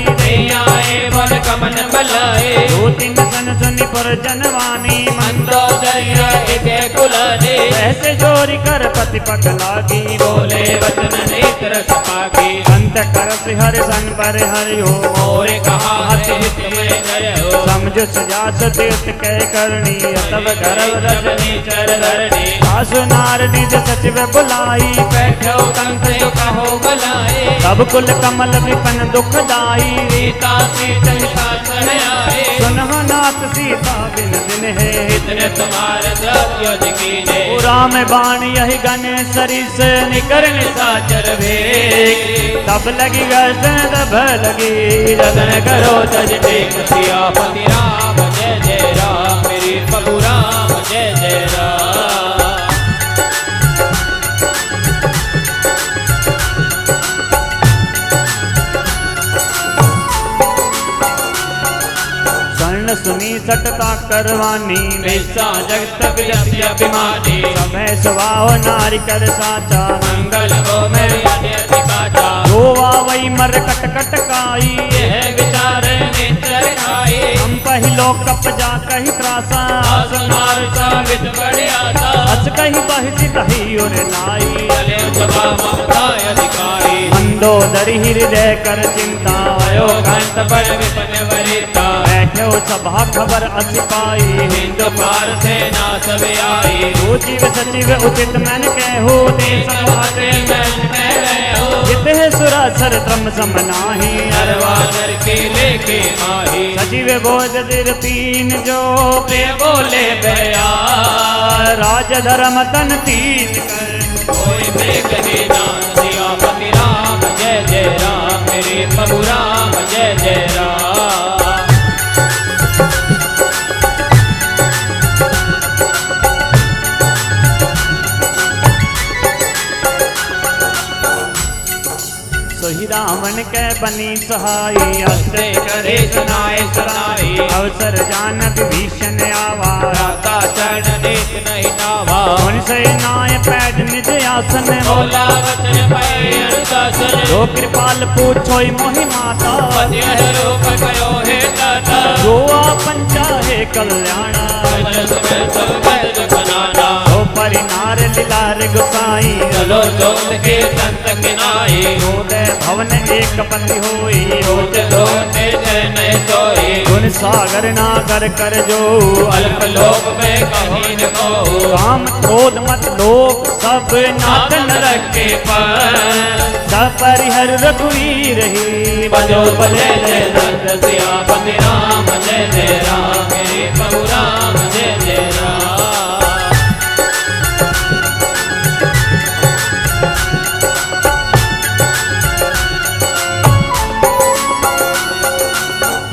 आए बल कमन बलाए दो तीन सन सुनि पर जनवानी मंदोदरी कुलाने ऐसे जोरी कर पति पग लागी बोले वचन नेत्र सपागी अंत कर हर सन पर हरि हो मोरे कहा हति हित में जय हो समझ सजास तीर्थ कै करणी तब गर्भ रजनी चर धरणी आसु नार निज सचिव बुलाई बैठो कंठ कहो बलाए सब कुल कमल विपन दुखदाई सीता सीतन साथ आए सुनह नाथ सीता बिन दिन है इतने तुम्हारे द्रव्य कीने राम बाण यही गणेश सरिस निकर निशाचर भेग तब लगी गर्दन तब लगी लगन करो तज टेक सियापति राम जय जय राम मेरी प्रभु राम जय जय राम स्वर्ण सुनी सटता करवानी वैसा जगत विजय अभिमानी समय सुभाव नारी कर साचा मंगल को मेरी अधिकाचा रोवा वही मर कट कट काई यह विचार नेत्र खाई हम पहिलो कप जा कही त्रासा आसमार साबित बढ़िया था हस कही बहसी दही और लाई चले सभा ममता अधिकारी मंदोदरी हृदय कर चिंता आयो कंत पर विपन वरिता बैठे सभा खबर अति पाई हिंदू पार सेना सब आई सचिव सचिव उचित मन कहू देश समाते मैं रहो जिते सुरा सर त्रम समनाही हरवादर के लेके माही सचिव बोध दिर तीन जो प्रिय बोले बया राज धर्म तन तीन कर कोई भेद नहीं नाम सियापति राम जय जय राम मेरे प्रभु राम जय जय राम सोहि रावण के बनी सहाई हस्ते करे सुनाए सुनाई अवसर जान विभीषण आवा राता चरण देख नहीं नावा उनसे नाय पैद निज आसन बोला वचन पाए अनुशासन जो कृपाल पूछो मोहि माता पति रूप करो हे दाता जो आपन चाहे कल्याणा तो परिनार लीलार गुसाई चलो जोत के संत किनाई रोदय भवन एक पति होई रोज रोते जय सोई गुण सागर नागर कर जो अल्प लोक में कहीं न को काम क्रोध मत लोक सब नाथ नरक के पर सपरिहर रघुवीर ही बजो बजे जय नंद सियापति राम जय जय राम मेरे प्रभु राम जय जय राम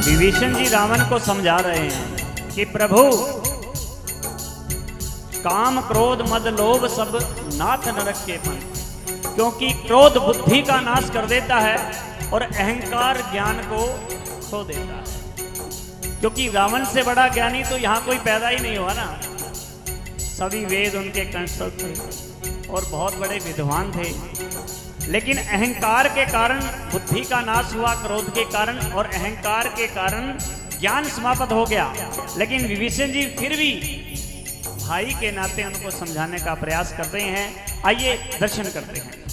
विभीषण जी रावण को समझा रहे हैं कि प्रभु काम क्रोध मद लोभ सब नाथ नरक के पंथ क्योंकि क्रोध बुद्धि का नाश कर देता है और अहंकार ज्ञान को खो देता है क्योंकि रावण से बड़ा ज्ञानी तो यहाँ कोई पैदा ही नहीं हुआ ना सभी वेद उनके कंठस्थ थे और बहुत बड़े विद्वान थे लेकिन अहंकार के कारण बुद्धि का नाश हुआ क्रोध के कारण और अहंकार के कारण ज्ञान समाप्त हो गया लेकिन विभीषण जी फिर भी भाई के नाते उनको समझाने का प्रयास करते हैं आइए दर्शन करते हैं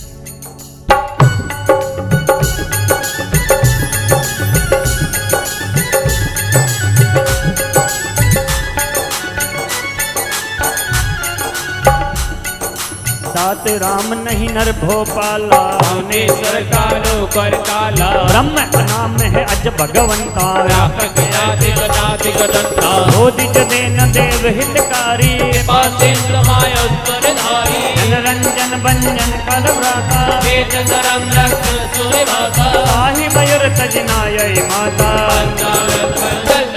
तात राम नहीं नर भोपाला भुवनेश्वर कालो कर काला ब्रह्म नाम है अज भगवंता व्यापक जाति गदाति गदंता बोधिज देन देव हितकारी पासेन्द्र मायोत्तर धारी जन रंजन भंजन कर व्राता वेद धर्म रक्षण सूर्य भाता आहि मयूर तजनाय माता पंचाल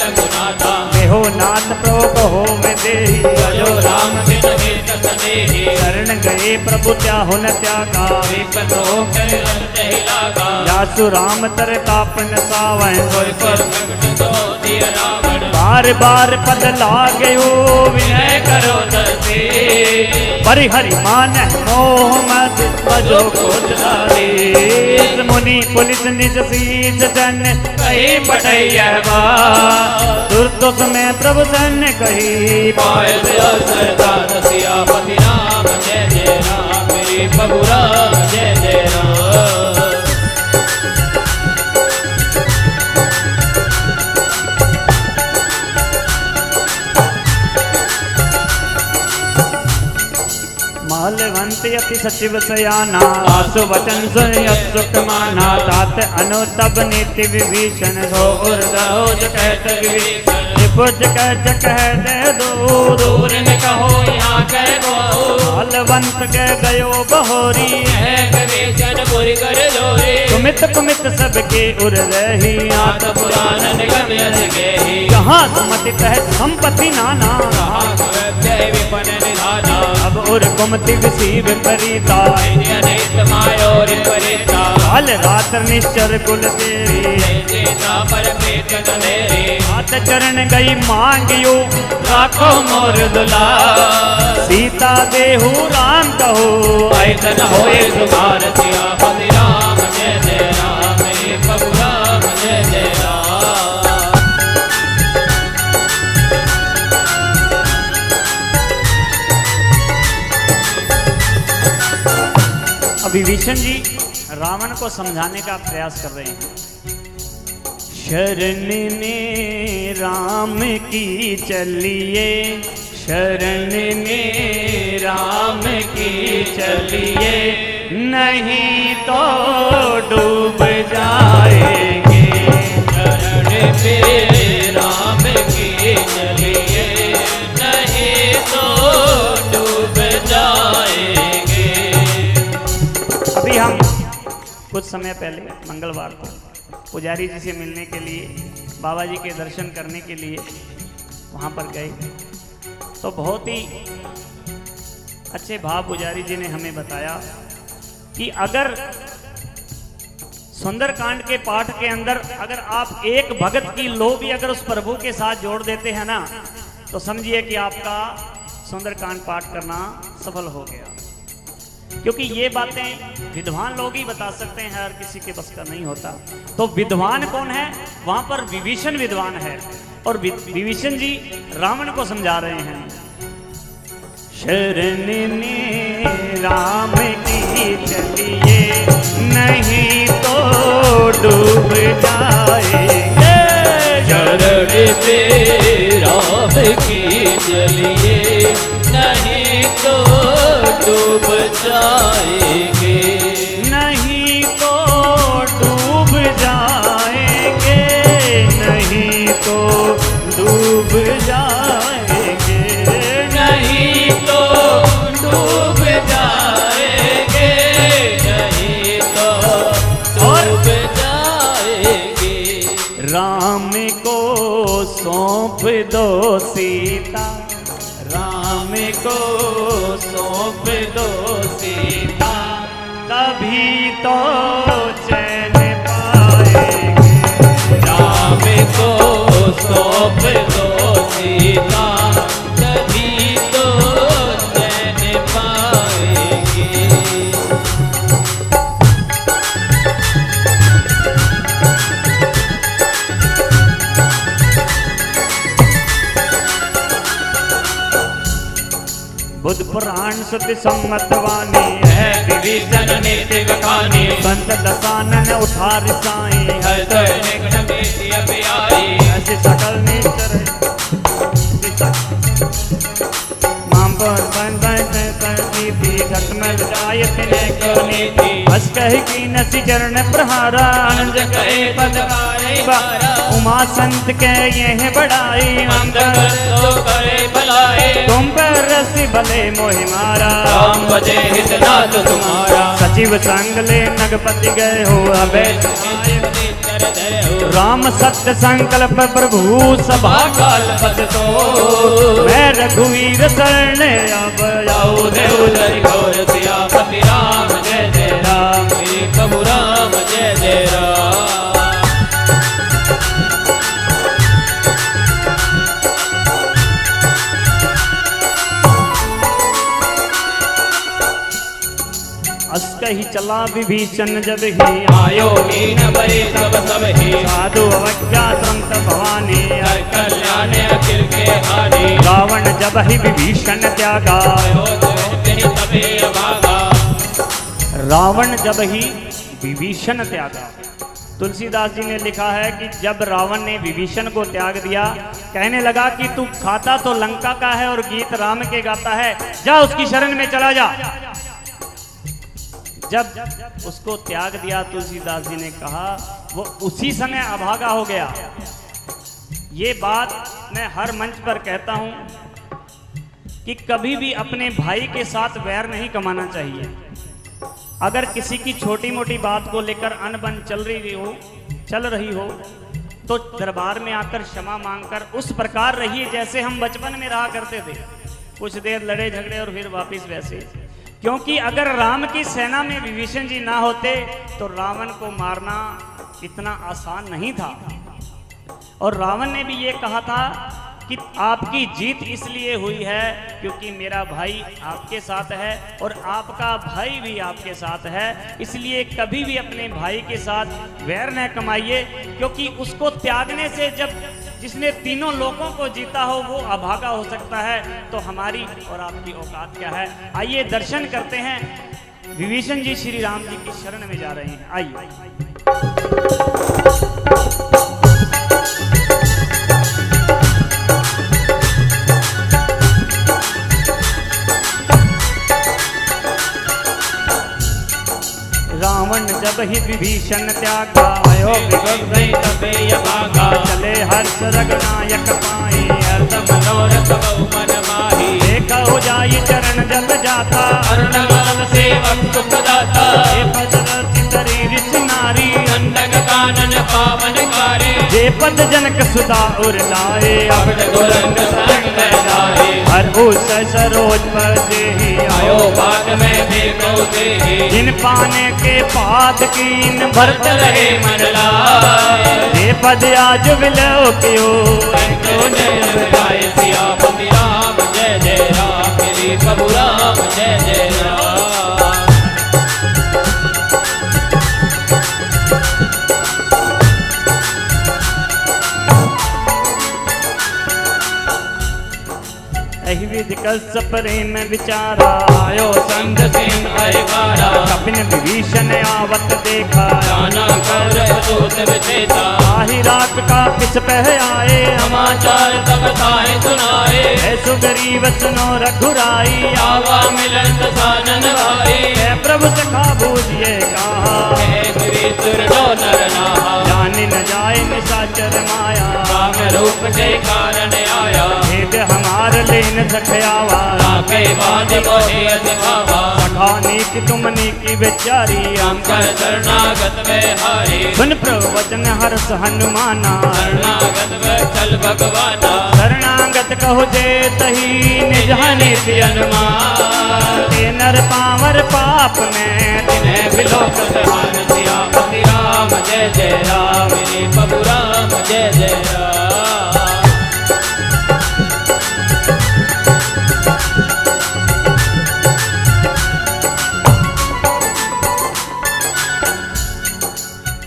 रघुनाथा हो नाथ प्रोग हो में देही भजो राम बिन हेत सनेही शरण गए प्रभु त्याहुन त्यागा विपत होकर अंत ही लागा जासु राम तर तापन सावन कोई पर प्रकट तो दिया रावण बार बार पद लागे हो विनय करो दर्शी परिहरि मान मोह मत भजो खोज लारे मुनि पुलिस निज सीज जन कहीं पटैया बा दुर्दुख में प्रभु सन कही पाए सरदार सियापति राम जय जय राम मेरे प्रभु राम जय जय राम मालवंत अति सचिव सयाना, आसु वचन सुन सुख माना, तात अनुतब नीति विभीषण, सो उर्दहोज कहत विभीषण, निपुज कह कह दे दो, दूर न कहो यहाँ कह दो, बलवंत के गयो बहोरी, विभीषण बुरी कर जोरी, कुमित कुमित सबके उर रही, आत पुराण निगम यस गेहि, कहाँ सुमति तह संपत्ति नाना, कहाँ सुरभ्य विपन निधाना, अब उर कुमति विसी विपरीता, अनित मायोर परिता, काल रात्र निश्चर कुल तेरी, चेता पर प्रीत गंधेरी, हाथ चरण गई मांगियो, राखो मोर दुलार, सीता देहु राम कहो, ऐसन होए तुम्हार सियापति राम जय जय राम, प्रभु राम जय जय राम। विभीषण जी रावण को समझाने का प्रयास कर रहे हैं। शरण में राम की चलिए, शरण में राम की चलिए, नहीं तो डूब जाएंगे, शरण में राम की चलिए, नहीं तो डूब जाएंगे। अभी हम कुछ समय पहले मंगलवार को पुजारी जी से मिलने के लिए, बाबा जी के दर्शन करने के लिए वहाँ पर गए, तो बहुत ही अच्छे भाव पुजारी जी ने हमें बताया कि अगर सुंदरकांड के पाठ के अंदर अगर आप एक भगत की लो भी अगर उस प्रभु के साथ जोड़ देते हैं ना, तो समझिए कि आपका सुंदरकांड पाठ करना सफल हो गया। क्योंकि ये बातें विद्वान लोग ही बता सकते हैं, हर किसी के बस का नहीं होता। तो विद्वान कौन है? वहां पर विभीषण विद्वान है, और विभीषण जी रावण को समझा रहे हैं। शरण में राम की चलिए, नहीं तो डूब जाएंगे, शरण में राम की चलिए, नहीं तो डूब जाएंगे, नहीं तो डूब जाएंगे, नहीं तो डूब जाएंगे, नहीं तो डूब जाएंगे, नहीं तो डूब जाएंगे। राम को सौंप दो सीता, राम को सौंप दो सीता, तभी तो चैन पाएंगे, राम को सौंप दो सीता, तभी तो चैन पाएंगे। बुद्ध पुराण सुति सम्मत वाणी है विभीषण नीति बखानी, संत दसानन उठार साई, हर निकट में सिय प्यारी, ऐसे सकल नेचर माम पर बन नीति घटमल जायत ने को नीति, बस कह की नसी चरण प्रहारा, अंज कहे पदकारे बारा, उमा संत के ये बढ़ाई, मंत्र तो करे भलाई, तुम पर रसी भले मोहि मारा, राम बजे हितनाथ तुम्हारा, सचिव संग ले नगपति गए हो अबे, राम सत्य संकल्प प्रभु सभा काल पत तो, मैं रघुवीर शरण अब जाऊ देव धरि घोर सियापति राम जय जय राम, प्रभु राम जय जय राम। अस्त ही चला विभीषण जब ही आयो हीन बरे सब सब ही, साधु अवज्ञा संत भवानी, हर कल्याण अखिल के हानि, रावण जब ही विभीषण त्यागा, तबे भागा, रावण जब ही विभीषण त्यागा। तुलसीदास जी ने लिखा है कि जब रावण ने विभीषण को त्याग दिया, कहने लगा कि तू खाता तो लंका का है और गीत राम के गाता है, जा उसकी शरण में चला जा। जब उसको त्याग दिया तुलसीदास जी ने कहा, वो उसी समय अभागा हो गया। ये बात मैं हर मंच पर कहता हूं कि कभी भी अपने भाई के साथ वैर नहीं कमाना चाहिए। अगर किसी की छोटी मोटी बात को लेकर अनबन चल रही हो तो दरबार में आकर क्षमा मांगकर उस प्रकार रहिए जैसे हम बचपन में रहा करते थे। कुछ देर लड़े झगड़े और फिर वापस वैसे। क्योंकि अगर राम की सेना में विभीषण जी ना होते तो रावण को मारना इतना आसान नहीं था। और रावण ने भी ये कहा था कि आपकी जीत इसलिए हुई है क्योंकि मेरा भाई आपके साथ है और आपका भाई भी आपके साथ है, इसलिए कभी भी अपने भाई के साथ वैर न कमाइए। क्योंकि उसको त्यागने से जब जिसने तीनों लोगों को जीता हो वो अभागा हो सकता है, तो हमारी और आपकी औकात क्या है। आइए दर्शन करते हैं। विभीषण जी श्री राम जी की शरण में जा रहे हैं। आइए। रावण जब ही विभीषण त्यागा, आयो गई तबे यभागा। चले हर्ष रघुनायक पाए, अर्थ मनोरथ बहु मन माही। देखा हो जाई चरण जल जाता, अरुणमाल सेवक सुख दाता। हे पद रचि ऋष नारी, नंदन कानन पावन कारी। जे पद जनक सुधा उर लाए, अपने दुरंग संग लाए। हर उस सरोज पर जेहि आयो बाग में देखो देहि। जिन पाने के पाद कीन भरत रहे मन लाए। जे पद आज विलोकियो, तो जय गाय सियापति राम जय जय राम। मेरी प्रभु राम जय जय राम। अहिविध कस प्रेम विचारा, आयो संत सिंह हरिवारा। कपिन विभीषण आवत देखा, जाना कर दूत विचेता। आहि रात का पिस पह आए, समाचार तब ताहि सुनाए। है सुग्रीव सुनो रघुराई, आवा मिलन सानन भाई। है प्रभु सखा बूझिए कहा, हे श्री सुरनो नर नाहा। जान न जाए निशाचर माया, राम रूप के कारण आया। भेद हमार लेन सखयावा, ताके बाद मोहे अतिभावा। सखा नीक तुम नीकी बेचारी, हम कर शरणागत में हारी। सुन प्रवचन हर्ष हनुमाना, शरणागत में चल भगवाना। शरणागत कहो जे तही निज निज अनुमान। ते नर पावर पाप में तिन्हें बिलोक सहान। सियापति राम जय जय राम। मेरे प्रभु राम जय जय राम।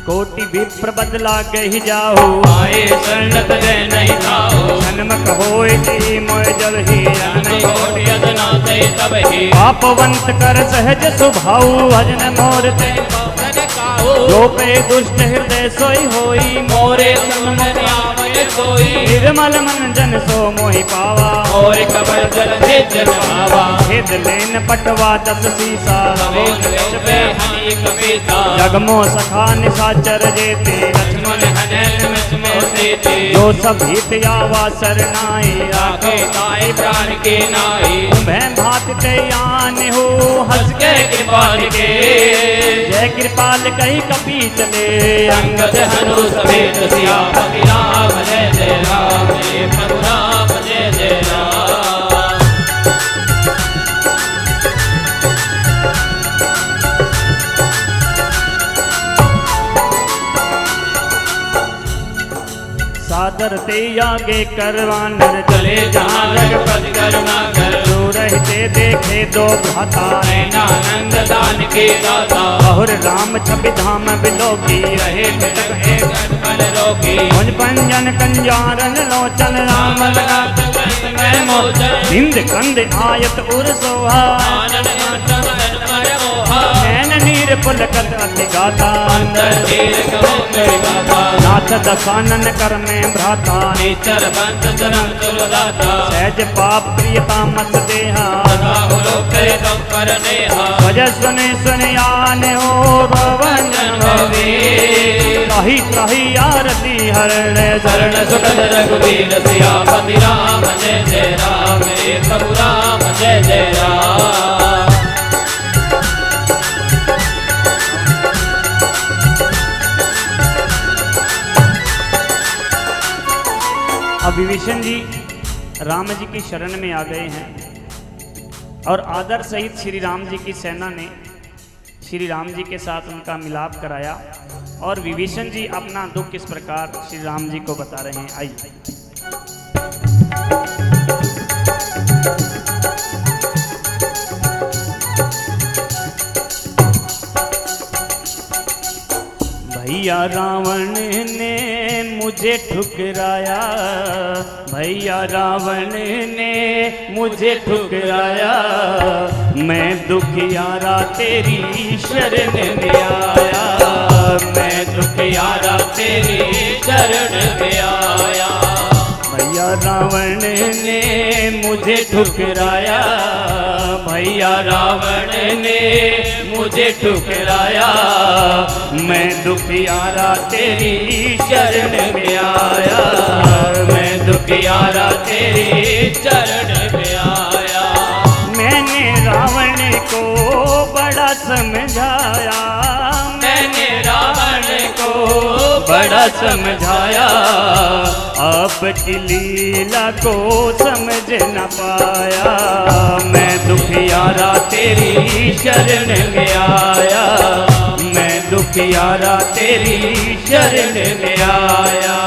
कोटि विप्र बदला गही जाओ, आए शरणत जय नहीं खाओ। जन्म होए की मोय जल ही, कोटि अदना ते तब ही। पापवंत कर सहज स्वभाव, भजन मोर ते जो पे दुष्ट हृदय सोई होई। मोरे संग नियामय कोई। निर्मल मन जन सो मोहि पावा, और कबर जल जन भावा। भेद लेन पटवा दस सीसा, हनी कपीसा। जगमो सखा निशाचर जेते, लक्ष्मण हनन में देते। जो सब हित आवा सरनाई, राखे ताई प्राण के नाई। भय भात ते आन हो हंस के कृपाल के। जय कृपाल कही कपी चले, अंगद हनु समेत सियापति राम जय जय राम। मेरे प्रभु राम जय जय राम। सादर ते आगे करवानर, चले जहाँ रघुपति करुणा कर। जो रहते देखे दो भ्राता, नैनानंद दान के दाता। बहुर राम छवि धाम बिलोकी, रहे मृतक एक अनपन रोगी। मुझ पंजन कंजारन लोचन, राम लगा मैं मोचन। सिंध कंद आयत उर सोहा, आनंद मंत्र मदन पर मोहा। नैन नीर पुलकत अति गाथा, अंदर तीर कहो मेरी गाथा। नाथ दसानन कर में भ्राता, नेचर बंद चरण तुलदाता। सहज पाप प्रियता मत देहा, सदा हुलो करे तम पर नेहा भज सुन सुन आन हो भवन भवे त्राहि त्राहि आरती हरण शरण सुखद रघुवीर सियापति राम जय जय राम हे प्रभु राम जय जय राम। अब विभीषण जी राम जी की शरण में आ गए हैं और आदर सहित श्री राम जी की सेना ने श्री राम जी के साथ उनका मिलाप कराया और विभीषण जी अपना दुख किस प्रकार श्री राम जी को बता रहे हैं। आइए भैया रावण ने मुझे ठुकराया, भैया रावण ने मुझे ठुकराया, मैं दुखियारा तेरी शरण में आया, मैं दुखियारा तेरी शरण में आया। भैया रावण ने मुझे ठुकराया, भैया रावण ने मुझे ठुकराया, मैं दुखियारा तेरी शरण में आया, मैं दुखियारा तेरी शरण में आया। मैंने रावण को बड़ा समझाया, मैंने रावण को बड़ा समझाया, आपकी लीला को समझ न पाया, मैं दुखियारा तेरी शरण में आया, मैं दुखियारा तेरी शरण में आया।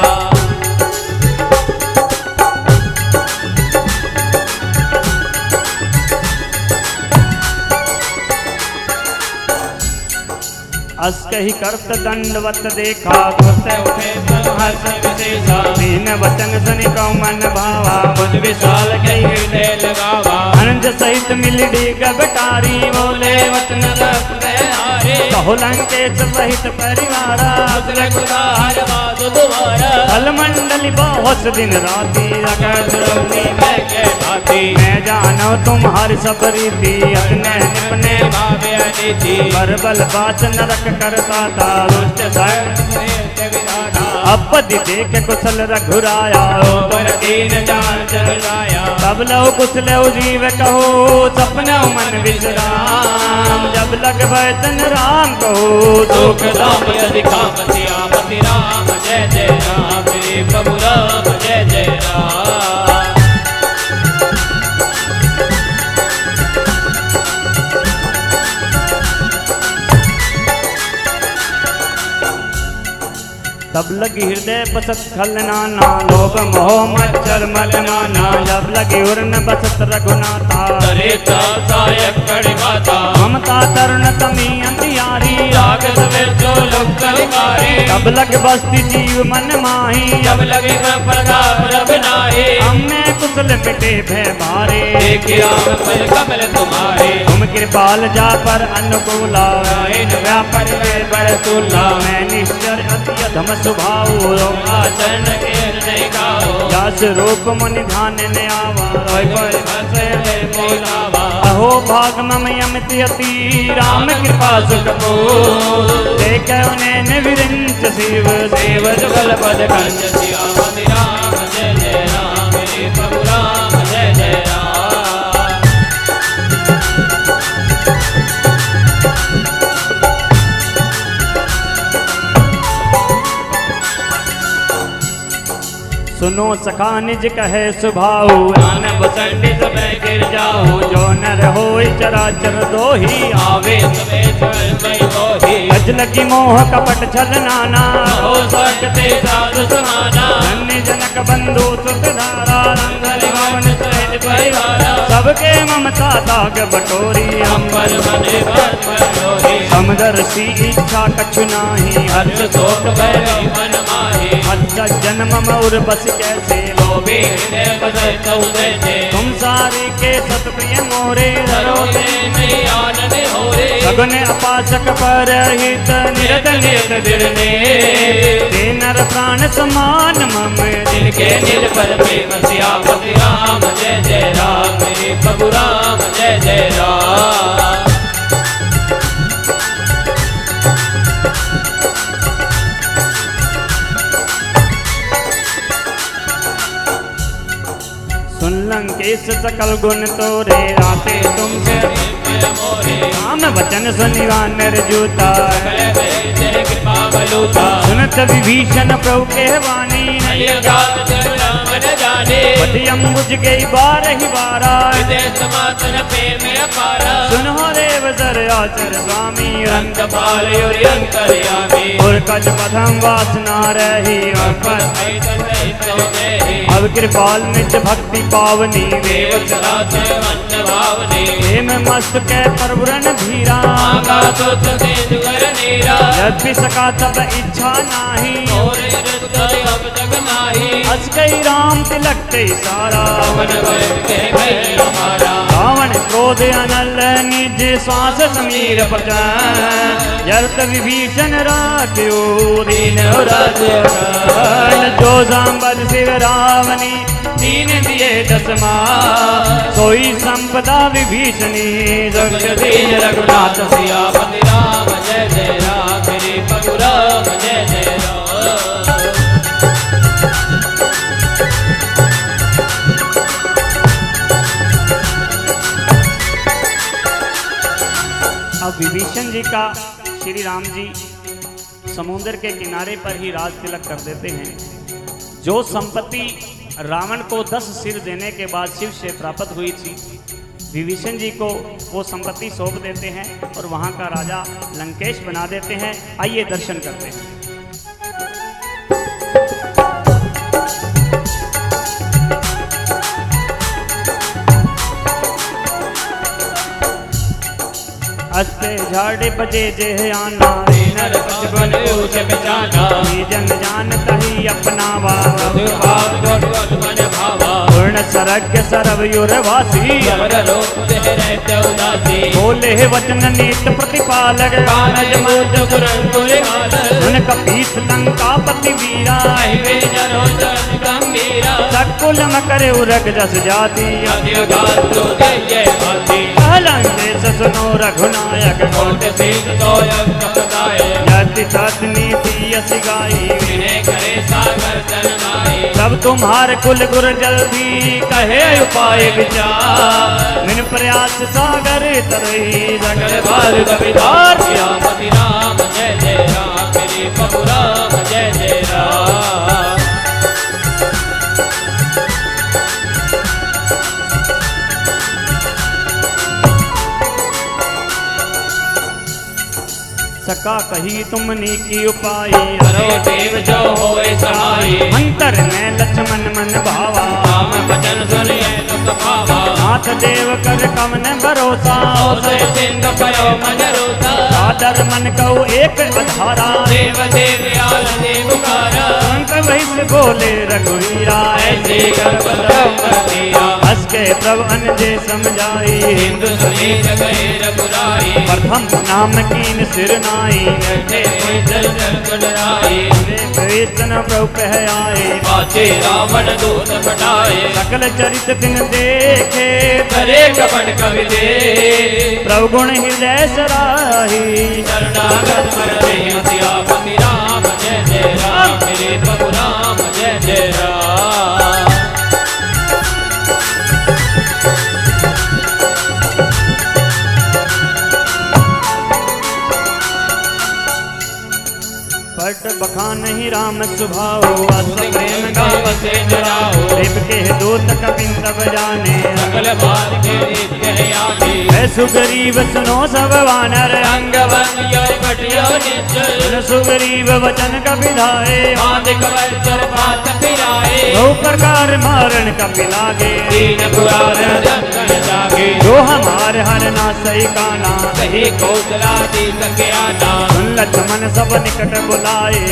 अस कही करत दंडवत देखा, उठे उठे हर्ष विशेषा, दीन वचन सुनि कौ मन भावा, बुझ विशाल कई हृदय लगावा, अनुज सहित मिल डीग बटारी, बोले वचन हारे, कहो लंकेश सहित परिवारा, रघुराहर बाजु दुआरा, फल मंडली बहुत दिन राती, द्रौपदी मैं के भाती, मैं जानो तुम्हारी सब रीति, अपने निपने भावे अनिति, पर बल बाच नरक करता था, दुष्ट अपदि देख कुशल रघुराया, पर दीन जान चलाया, तब लहु कुशलहु जीव कहो, सपना मन विश्राम, जब लग तन राम कहो, दुख दाम यदि कामति आमति राम जय जय राम, प्रभु राम जय जय राम। तब लगी हृदय बसत खलनाना, लोभ मोह मच्छर मलनाना, जब लगी उर्न बसत रघुनाथा, सरिता सायक कड़ी माता, ममता तरुण तमी अंधियारी, राग सवेर जो लोक कलिकारी, तब लग बस्ती जीव मन माही, जब लगे प्रताप रब नाहि, हमने कुशल मिटे भय भारे, देखी राम पद कमल तुम्हारे, तुम कृपाल जा पर अनुकूला, व्यापर वे बड़ तुला, मैं निश्चर अति अधम स्वभाव, आचरण के नहीं गाओ, जस रूप मुनि ध्यान ने आवा, बोलावा, अहो भाग मम यमति अति, राम कृपा सुख को, देख उन्हें विरिंच शिव देव जुगल पद कंज, सियापति राम जय जय राम, प्रभु राम जय जय राम। सुनो सखा निज कहे सुभाऊ, ज्ञान बसंडित मैं गिर जाऊं, जो नर होय चराचर दोही, आवे सवे मैं दोही, अज लगी मोह कपट छल नाना, हो सकते साधु समाना, धन्य जनक बंधु सुत धारा, रंगल भवन सहित परिवारा, सबके ममता ताग बटोरी, अंबर मने पर डोरी, समदर्शी इच्छा कछु नाही, हर्ष शोक भय मन माही, अच्छा जन्म मौर बस कैसे, लोभी हृदय बदय चौदह से, तुम सारे के सतप्रिय मोरे, सरोते में आनंद होरे, सगुन अपासक पर हित निरत निरत दिरने, ते नर प्राण समान मम, जिनके निज पर प्रेम सियापति राम जय जय राम। श्री प्रभु राम जय जय राम। सुन लंकेश सकल गुण तोरे आते तुमसे राम वचन सुनिवा निर्जूता सुनत विभीषण प्रभु के वाणी पति अम्बुज गई बार ही बारा सुनो देव सर आचर स्वामी रंग और कज पथम वासना रही अब कृपाल निज भक्ति पावनी हेम मस्त के परवरण धीरा यदि सका तब इच्छा नाही अस गई राम तिलक ते सारा रावण क्रोध अनल निज श्वास समीर पचन यर्त विभीषण राख्यो दीन जो सांबद शिव रावणी दीन दिए दसमा सोई संपदा विभीषणी दीन रघुनाथ सियापति राम जय जय राम श्री प्रभु राम जय जय राम। अब विभीषण जी का श्री राम जी समुद्र के किनारे पर ही राज तिलक कर देते हैं। जो संपत्ति रावण को 10 सिर देने के बाद शिव से प्राप्त हुई थी, विभीषण जी को वो संपत्ति सौंप देते हैं और वहां का राजा लंकेश बना देते हैं। आइए दर्शन करते हैं। हस्ते झाड़े बजे जे आना नर बचपन ऊंच बिचाना जन जानता ही अपनावा भावा पूर्ण सरज्ञ सरवयुरवासी बोले वचन नीत प्रतिपालक सुन कपीस लंकापति वीरा सकुल करे उरग जस जाति सुनो रघुनायक यदि सत नीति यसी गाई सब तुम्हार कुल गुर जल्दी कहे उपाय विचार मिन प्रयास सागर तरही सकल बार कवितार श्यामति राम जय जय राम श्री प्रभु राम जय जय राम। सका कही तुमने की उपाय हरो देव जो होए सहाय अंतर में लक्ष्मण मन भावा राम वचन सुनिए सुख पावा नाथ देव कर कवन भरोसा सिंह पयो मन रोता सादर मन कहो एक अधारा देव देव आल देवकारा अंक वही बोले रघुवीरा ऐसे गर्भ कर दिया हस के प्रभु अनजे समझाई हिंदू सुनी जगहे रघुराई प्रथम नाम कीन सिर नाई जल जल कटराई कृष्ण प्रभु कह आए पाचे रावण दूत पटाए सकल चरित दिन देखे करे कपट कवि दे प्रभु गुण हृदय सराही शरणागत कर सियापति राम जय जय राम मेरे प्रभु राम जय जय राम। पट बखान ही राम सुभाओ अस प्रेम गाव से जराओ देव के दूत कपिंद बजाने सकल बात के नित्य यादी है सुग्रीव सुनो सब वानर अंग बन योग घटियो निश्चल सुग्रीव वचन कपिलाए बांध कवच चर पात फिराए दो प्रकार मारण कपिलागे दीन पुराण जन जागे जो हमारे हर ना सही काना कही कौशला दी सके आना सुन लक्ष्मण सब निकट बुलाए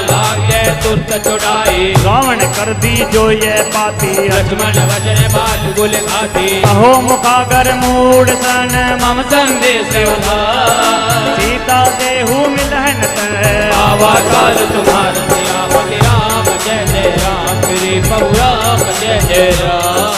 लागे तुरत छुड़ाई रावण कर दी जो ये पाती लक्ष्मण वचन बाल गुल घाती अहो मुखागर मूड सन मम संदेश उधार सीता देहु मिलहन आवा काल तुम्हारा सियापति राम जय जय राम श्री प्रभु राम जय जय राम।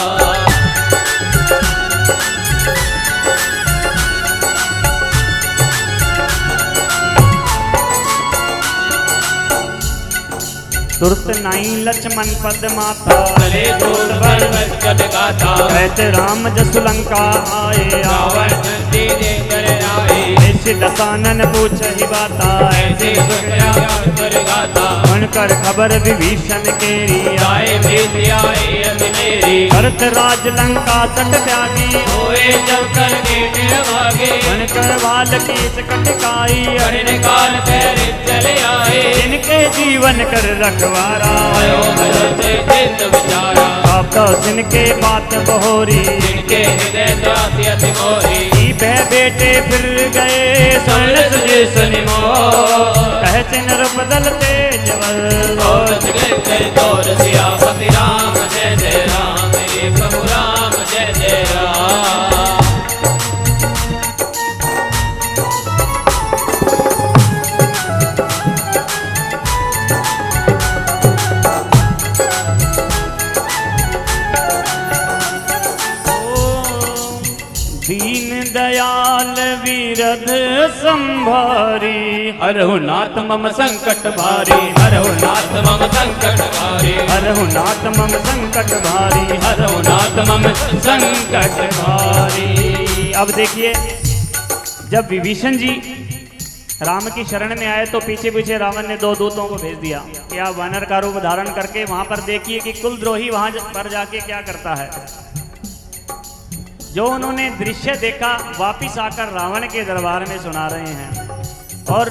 तुरत नाई लक्ष्मण पद माता, चले दूत बर कट गाथा, कहते राम जसु लंका आए, रावण नंदी दे कर आए, ऐसे दशानन पूछहि बाता, ऐसे सुखया कर गाथा, सुनकर खबर विभीषण केरी, आए भेद आए अतिनेरी, भरत राज लंका सट त्यागी, होए जब कर गेट भागे, सुनकर बाल कीस कटकाई, कठिन काल पैर चले आए, जिनके जीवन कर रखवारा, भयो भरत चित विचारा, आपका जिनके बात बहोरी, जिनके हृदय दासी अति मोरी, ई बह बेटे फिर गए सुन सुजे सुनि मोह, कह चिन्ह बदलते जवल, और जगत तोर सियापति राम जय जय राम, मेरे प्रभु राम जय जय राम। दीन दयाल वीरध संभारी, हरहु नाथ मम संकट भारी, हरहु नाथ मम संकट भारी, हरहु नाथ मम संकट भारी, हरहु नाथ मम संकट भारी। अब देखिए, जब विभीषण जी राम की शरण में आए तो पीछे पीछे रावण ने 2 दूतों को भेज दिया कि आप वानर का रूप धारण करके वहां पर देखिए कि कुलद्रोही वहां पर जाके क्या करता है। जो उन्होंने दृश्य देखा वापिस आकर रावण के दरबार में सुना रहे हैं और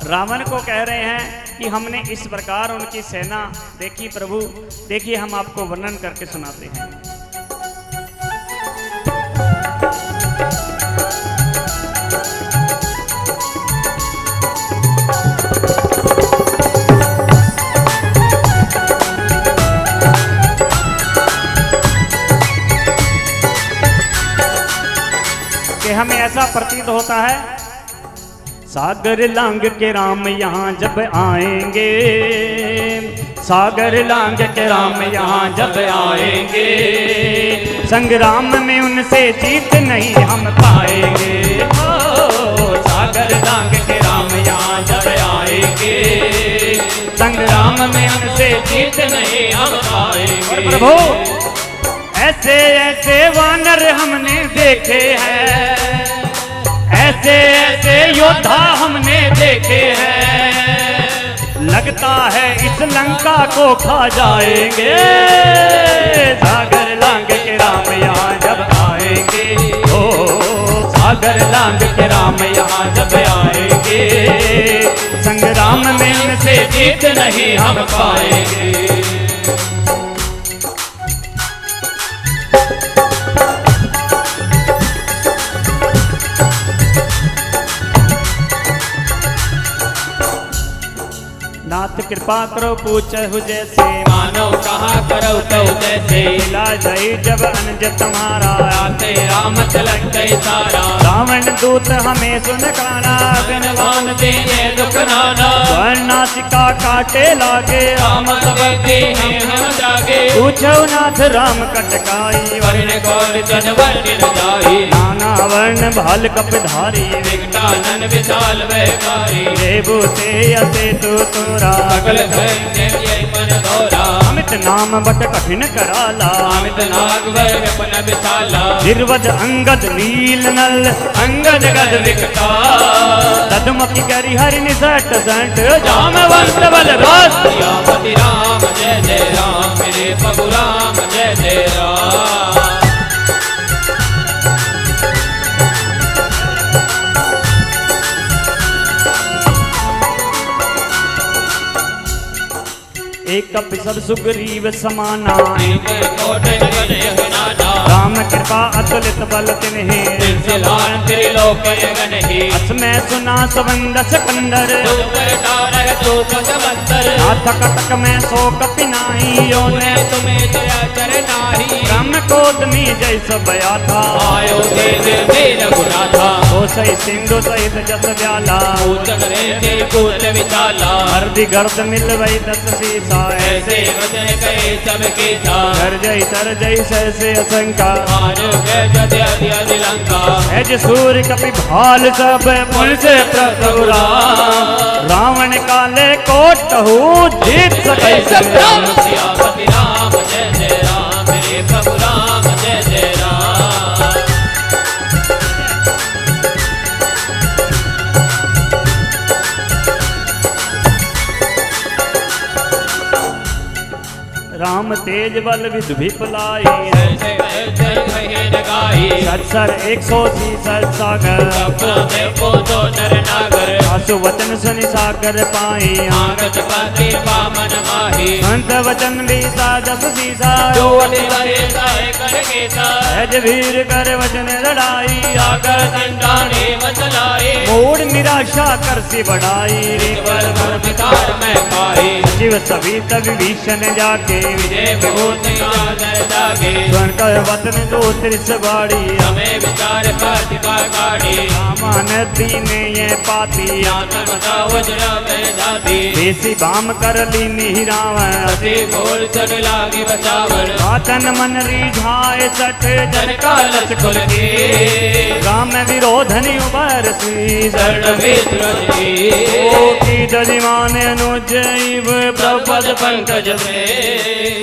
रावण को कह रहे हैं कि हमने इस प्रकार उनकी सेना देखी प्रभु, देखिए हम आपको वर्णन करके सुनाते हैं। कि हमें ऐसा प्रतीत होता है, सागर लांग के राम यहाँ जब आएंगे, सागर लांग के राम यहाँ जब आएंगे, संग्राम में उनसे जीत नहीं हम पाएंगे। ओ सागर लांग के राम यहाँ जब आएंगे, संग्राम में उनसे जीत नहीं हम पाएंगे। प्रभु ऐसे ऐसे वानर हमने देखे हैं, ऐसे ऐसे योद्धा हमने देखे हैं, लगता है इस लंका को खा जाएंगे। सागर लांग के राम यहाँ जब आएंगे, ओ सागर लांग के राम यहाँ जब आएंगे, संग्राम में उनसे जीत नहीं हम पाएंगे। नाथ कृपा करो पूछहु जैसे, मानो कहा करो तो जैसे, मिला जाई जब अनुज तुम्हारा, आते राम तिलक गई सारा, रावण दूत हमें सुनकाना, गगनवान देने दुख नाना, नासिका काटे लागे, राम भक्ति हैं हम जागे, पूछो नाथ राम कटकाई, वर्ण गौर जन वर्ण जाई, नाना वर्ण भाल कपधारी, विकटानन विशाल वैकारी, देवो से असे तू तोरा, सकल धन्य यही मन दोरा, अमित नाम बट कठिन कराला, अमित नाग वर्ग पन विशाला, निर्वज अंगद नील नल, अंगद गद विकटा, तदमकी करी हरि निसट संट, जामवंत बल रास, सियापति राम जय जय राम, मेरे प्रभु राम जय जय राम। एक कप सब सुग्रीव समाना, एक कोटि गण यगनाना, राम कृपा अतुलित बल तिन्हि, त्रिशूलान त्रिलोक यगनहि, असमय सुना सवंद सकंदर, दुपर तारक दूत समंतर, नाथ कटक में शोक पिनाई, योने तुम्हें जया चरना, माही राम कोदमी जैसा बया था आयो तेज मेर गुना था तो सही सिंधु सहित जस ब्याला पूजन रे के कूल विचाला हरदी गर्द मिल वही दस सीसा ऐसे वचन कहे सबके था कर जय तर जय सहसे असंका मानो के जदे अधि लंका एज सूर्य कपि भाल सब पुल से प्रभु रावण काले कोट हूँ जीत सके सब राम सियापति राम जय जय राम मेरे प्रभु राम जय जय राम राम तेज बल विधु विपलाई जय जय कहे लगाई सत्सर 180 सत सागर अपना में पोतो नर नागर आसु वचन सुनि सागर पाई आगत पाती पामन माही संत वचन भी साजस सीसा जो अति लहे सहे कर केसा सहज वीर कर वचन लड़ाई सागर दंडाने मचलाए मूड निराशा कर सी बढ़ाई केवल भर विकार में पाई शिव सभी तब विभीषण जाके विजय विभूति आदर जागे स्वर्ण कर वतन दो त्रिस बाड़ी हमें विचार प्रतिभा गाड़ी रामान दीने ये पाती आत्म वज्र में जाती देसी बाम कर ली रावण अति बोल चल लागी बचावन वातन मन रिझाए सठ जन का लच खुल के राम विरोधनि उबर सी शरण मित्र जी ओ की जजिमान अनुजैव प्रपद पंकज से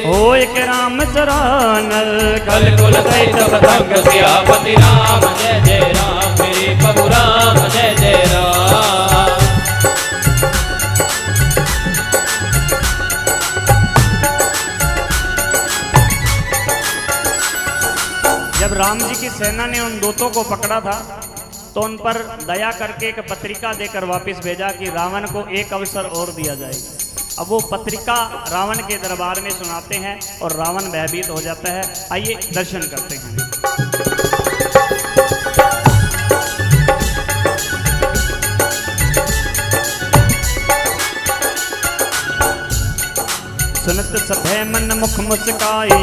ओ एक राम सरानल कल कुल दैत पतंग सियापति राम जय जय राम मेरे प्रभु राम जय जय राम जब राम जी की सेना ने उन दूतों को पकड़ा था तो उन पर दया करके एक पत्रिका देकर वापस भेजा कि रावण को एक अवसर और दिया जाएगा। अब वो पत्रिका रावण के दरबार में सुनाते हैं और रावण भयभीत हो जाता है। आइए दर्शन करते हैं। सुनत सभे मन मुख मुस्काई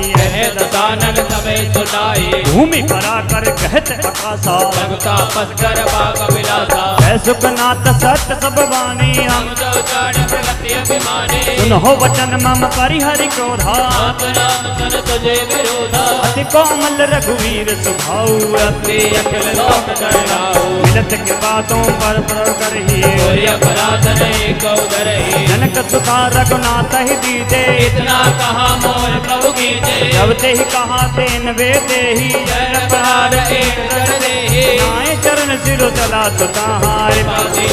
दशानन सभे सुनाई भूमि परा कर कहत आकाशा लगता पसकर बाग विलासा है सुखनाथ सत्य सब वाणी हम जो जान प्रगति अभिमानी सुनहो वचन मम परिहरि क्रोधा आप राम सन तुझे विरोधा अति कोमल रघुवीर सुभाऊ अति अखिल लोक करनाऊ मिलत के बातों पर प्रभु करही कोई अपराध नहीं को डरही जनक सुता रघुनाथ ही दीजे इतना कहा मोर प्रभु की जय जब ते ही कहा तेन वे देही जय प्रहार एक कर दे नाय चरण सिरो चला तुताहार पासी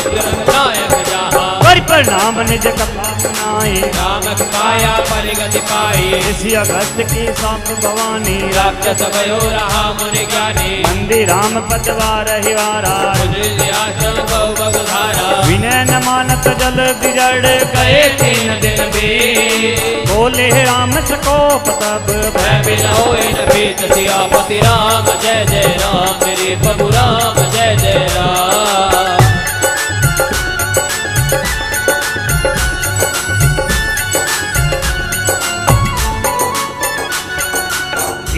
नायक जहाँ पर प्रणाम निज कथा सुनाई राम पाया परिगति पाई ऋषि अगस्त की सांप भवानी राक्षस भयो रहा मुनि ज्ञानी मंदिर राम पतवार हिवारा आश्रम बहु बहुधारा विनय न मानत जल बिजड़ गए 3 दिन भी बोले राम सकोप तब भय बिन होए न भीत सियापति राम जय जय राम मेरे प्रभु राम जय जय राम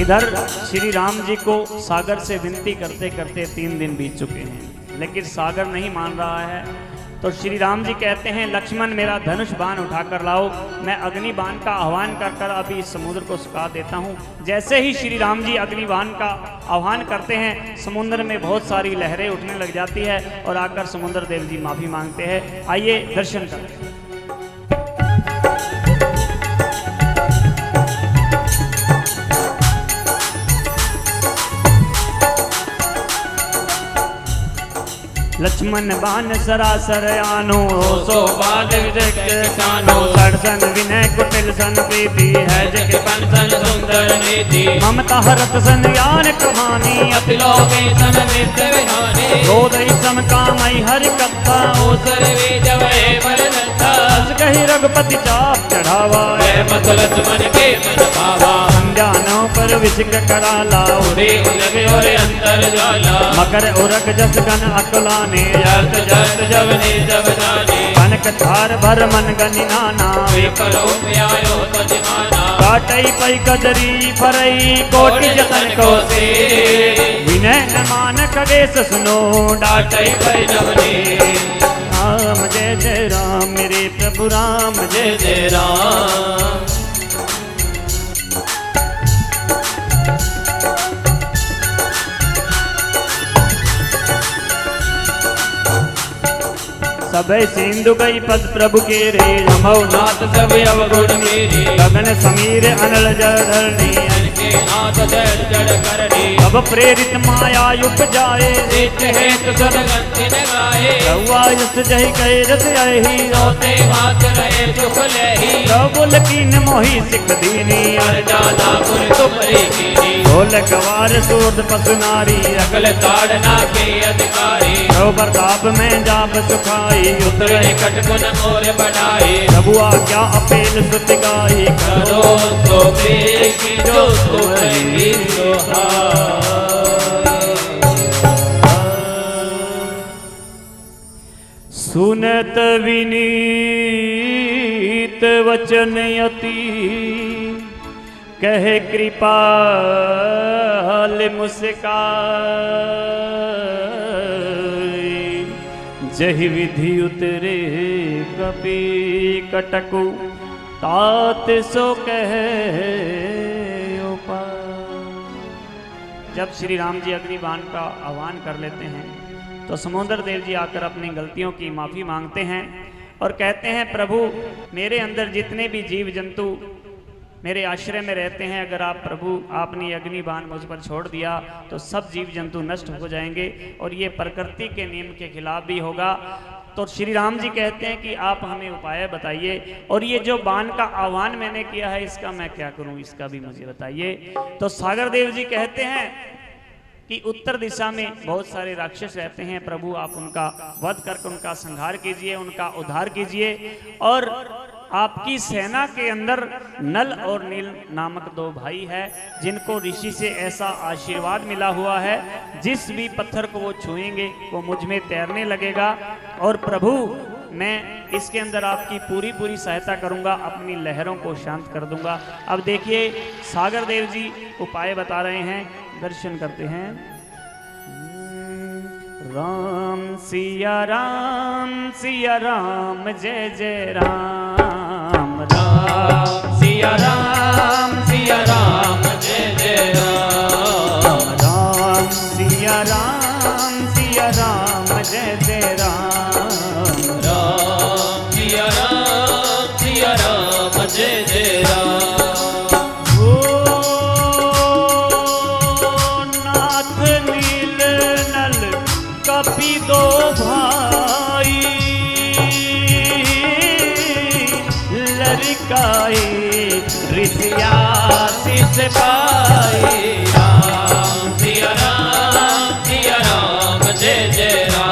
इधर श्री राम जी को सागर से विनती करते करते 3 दिन बीत चुके हैं, लेकिन सागर नहीं मान रहा है। तो श्री राम जी कहते हैं लक्ष्मण मेरा धनुष बाण उठाकर लाओ, मैं अग्नि बाण का आह्वान कर कर अभी इस समुद्र को सुखा देता हूँ। जैसे ही श्री राम जी अग्नि बाण का आह्वान करते हैं समुद्र में बहुत सारी लहरें उठने लग जाती है और आकर समुद्र देव जी माफी मांगते हैं। आइए दर्शन करें। लक्ष्मण बाण सरासर आनो सो बाद कानो सरसन विनय कुटिल सन प्रीति है जग पंसन सुंदर नीति ममता हरत सन ज्ञान कहानी अति लोके सन विद्य विहानी रोदई सम कामई हरि कथा ओ सर्वे जवै बरदत्ता कही रघुपति चाप चढ़ावा मत लक्ष्मण के मन भावा जानो पर विसिक कराला उड़े उलगे और अंतर ज्वाला मकर उरग जस गन अकुलाने जत जत जवने जवनाने कनक थार भर मन गनि नाना वे करो आयो तजमाना डाटई पई कदरी फरई कोटि जतन को से विनय न मान खगेश सुनो डाटई पई नवनी राम जय जय राम मेरे प्रभु राम जय जय राम। सबे सिंधु गई पद प्रभु के रे नमो नाथ सब अवगुण मेरी गगन समीर अनल जल धरणी के नाथ जड़ जड़ करनी अब प्रेरित माया युग जाए नित हेतु सदगंति न गाए रहुआ यस जय कहे रस आही रोते मात रहे सुख लेही बोल कीन मोही सिख दीनी हर जाना गुर तुमरी कीनी बोल गवार सूद पसु नारी सकल ताड़ना के अधिकारी रो प्रताप में जाप सुखाई उतर निकट गुण मोर बढ़ाई प्रभु आज्ञा अपेल सुत गाई करो तो की जो तुम्हारी दोहाई। सुनत विनीत वचन अति कहे कृपाल मुस्काई जहि विधि उतरे कपि कटकु तात सो कहे जब श्री राम जी अग्निबाण का आह्वान कर लेते हैं तो समुद्र देव जी आकर अपनी गलतियों की माफ़ी मांगते हैं और कहते हैं प्रभु मेरे अंदर जितने भी जीव जंतु मेरे आश्रय में रहते हैं अगर आप प्रभु आपने अग्निबाण मुझ पर छोड़ दिया तो सब जीव जंतु नष्ट हो जाएंगे और ये प्रकृति के नियम के खिलाफ भी होगा। तो श्री राम जी कहते हैं कि आप हमें उपाय बताइए और ये जो बाण का आह्वान मैंने किया है इसका मैं क्या करूं, इसका भी मुझे बताइए। तो सागर देव जी कहते हैं कि उत्तर दिशा में बहुत सारे राक्षस रहते हैं, प्रभु आप उनका वध करके उनका संहार कीजिए, उनका उद्धार कीजिए और आपकी सेना के अंदर नल और नील नामक दो भाई है जिनको ऋषि से ऐसा आशीर्वाद मिला हुआ है जिस भी पत्थर को वो छुएंगे वो मुझ में तैरने लगेगा और प्रभु मैं इसके अंदर आपकी पूरी पूरी सहायता करूंगा, अपनी लहरों को शांत कर दूंगा। अब देखिए सागर देव जी उपाय बता रहे हैं, दर्शन करते हैं। राम सिया राम जय जय राम राम सिया राम जय जय राम राम सिया राम जय जय राम राम सिया राम जय जय राम। ओ नाथ नील नल कपि दो भाई लड़काई ऋषिया शिष पाई राम सिया राम जय जय राम।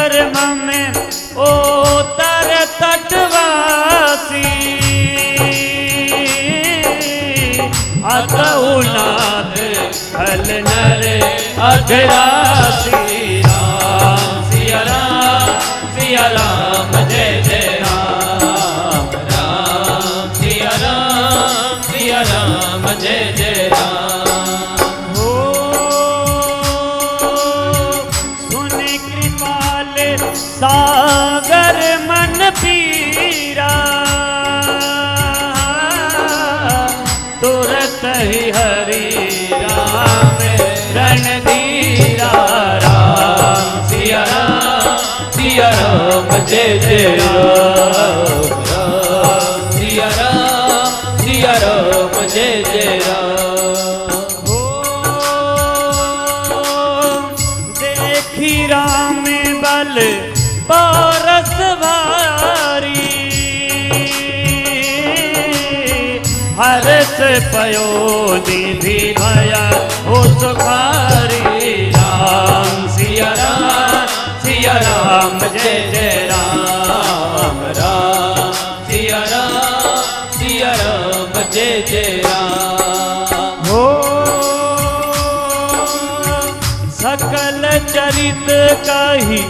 कर्म में ओतर तटवासी अतुनाथ फल नर अघरासी राम सिया राम सिया राम जय जय राम राम सिया राम जय जय राम हो सुन कृपाल सागर मन पीरा तुरत ही हरि राम रणधीरा राम सिया राम जय जय राम राम सिया राम जय जय राम हो देखी राम बल पारस भारी हर्ष पयो निधि भया हो सुखारी राम सिया राम जय जय राम राम सिया राम जय जय राम हो सकल चरित कही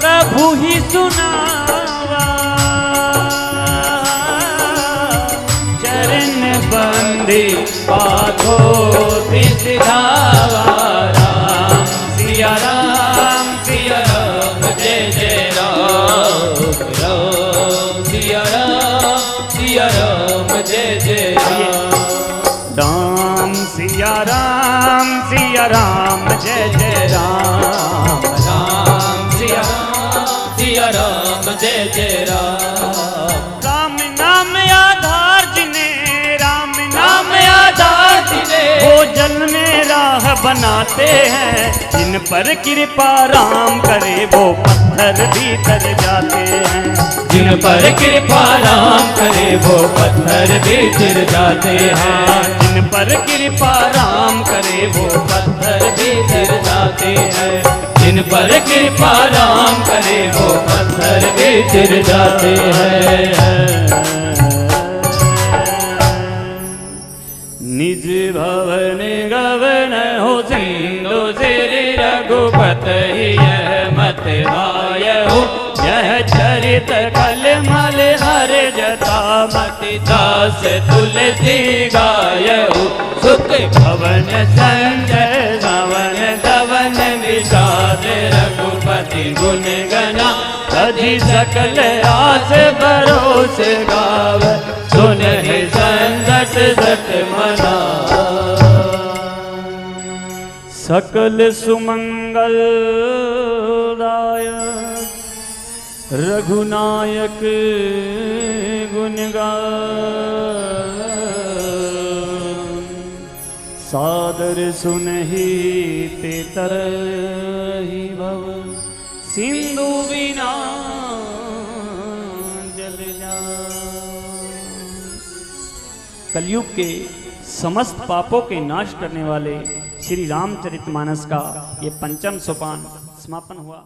प्रभु ही सुनावा चरण बंदी पाथो सिधावा राम सिया राम जय जय राम राम सिया राम जय जय राम सिया राम जय जय राम राम सिया राम जय जय राम राम नाम आधार जिन्हें राम नाम आधार जिन्हें वो जल में राह बनाते हैं जिन पर कृपा राम करे वो पत्थर भीतर जाते हैं जिन पर कृपा राम करे वो पत्थर भीतर जाते हैं जिन पर कृपा राम करे वो पत्थर भीतर जाते हैं जिन पर कृपा राम करे वो पत्थर भीतर जाते हैं निज भवन गवन हो सिंधु श्री रघुपति यह मत भाय हो यह चरित कल मल हर जता मति दास तुलसी गायहु सुत भवन संजय भवन धवन विषाद रघुपति गुण गना सजी सकल आस भरोस गाव सुन ही संकट सट मना सकल सुमंगल दायक रघुनायक गुण गान सादर सुनहि ते तरहि भव सिंधु बिना जल जाए। कलयुग के समस्त पापों के नाश करने वाले श्री रामचरितमानस का ये पंचम सोपान समापन हुआ।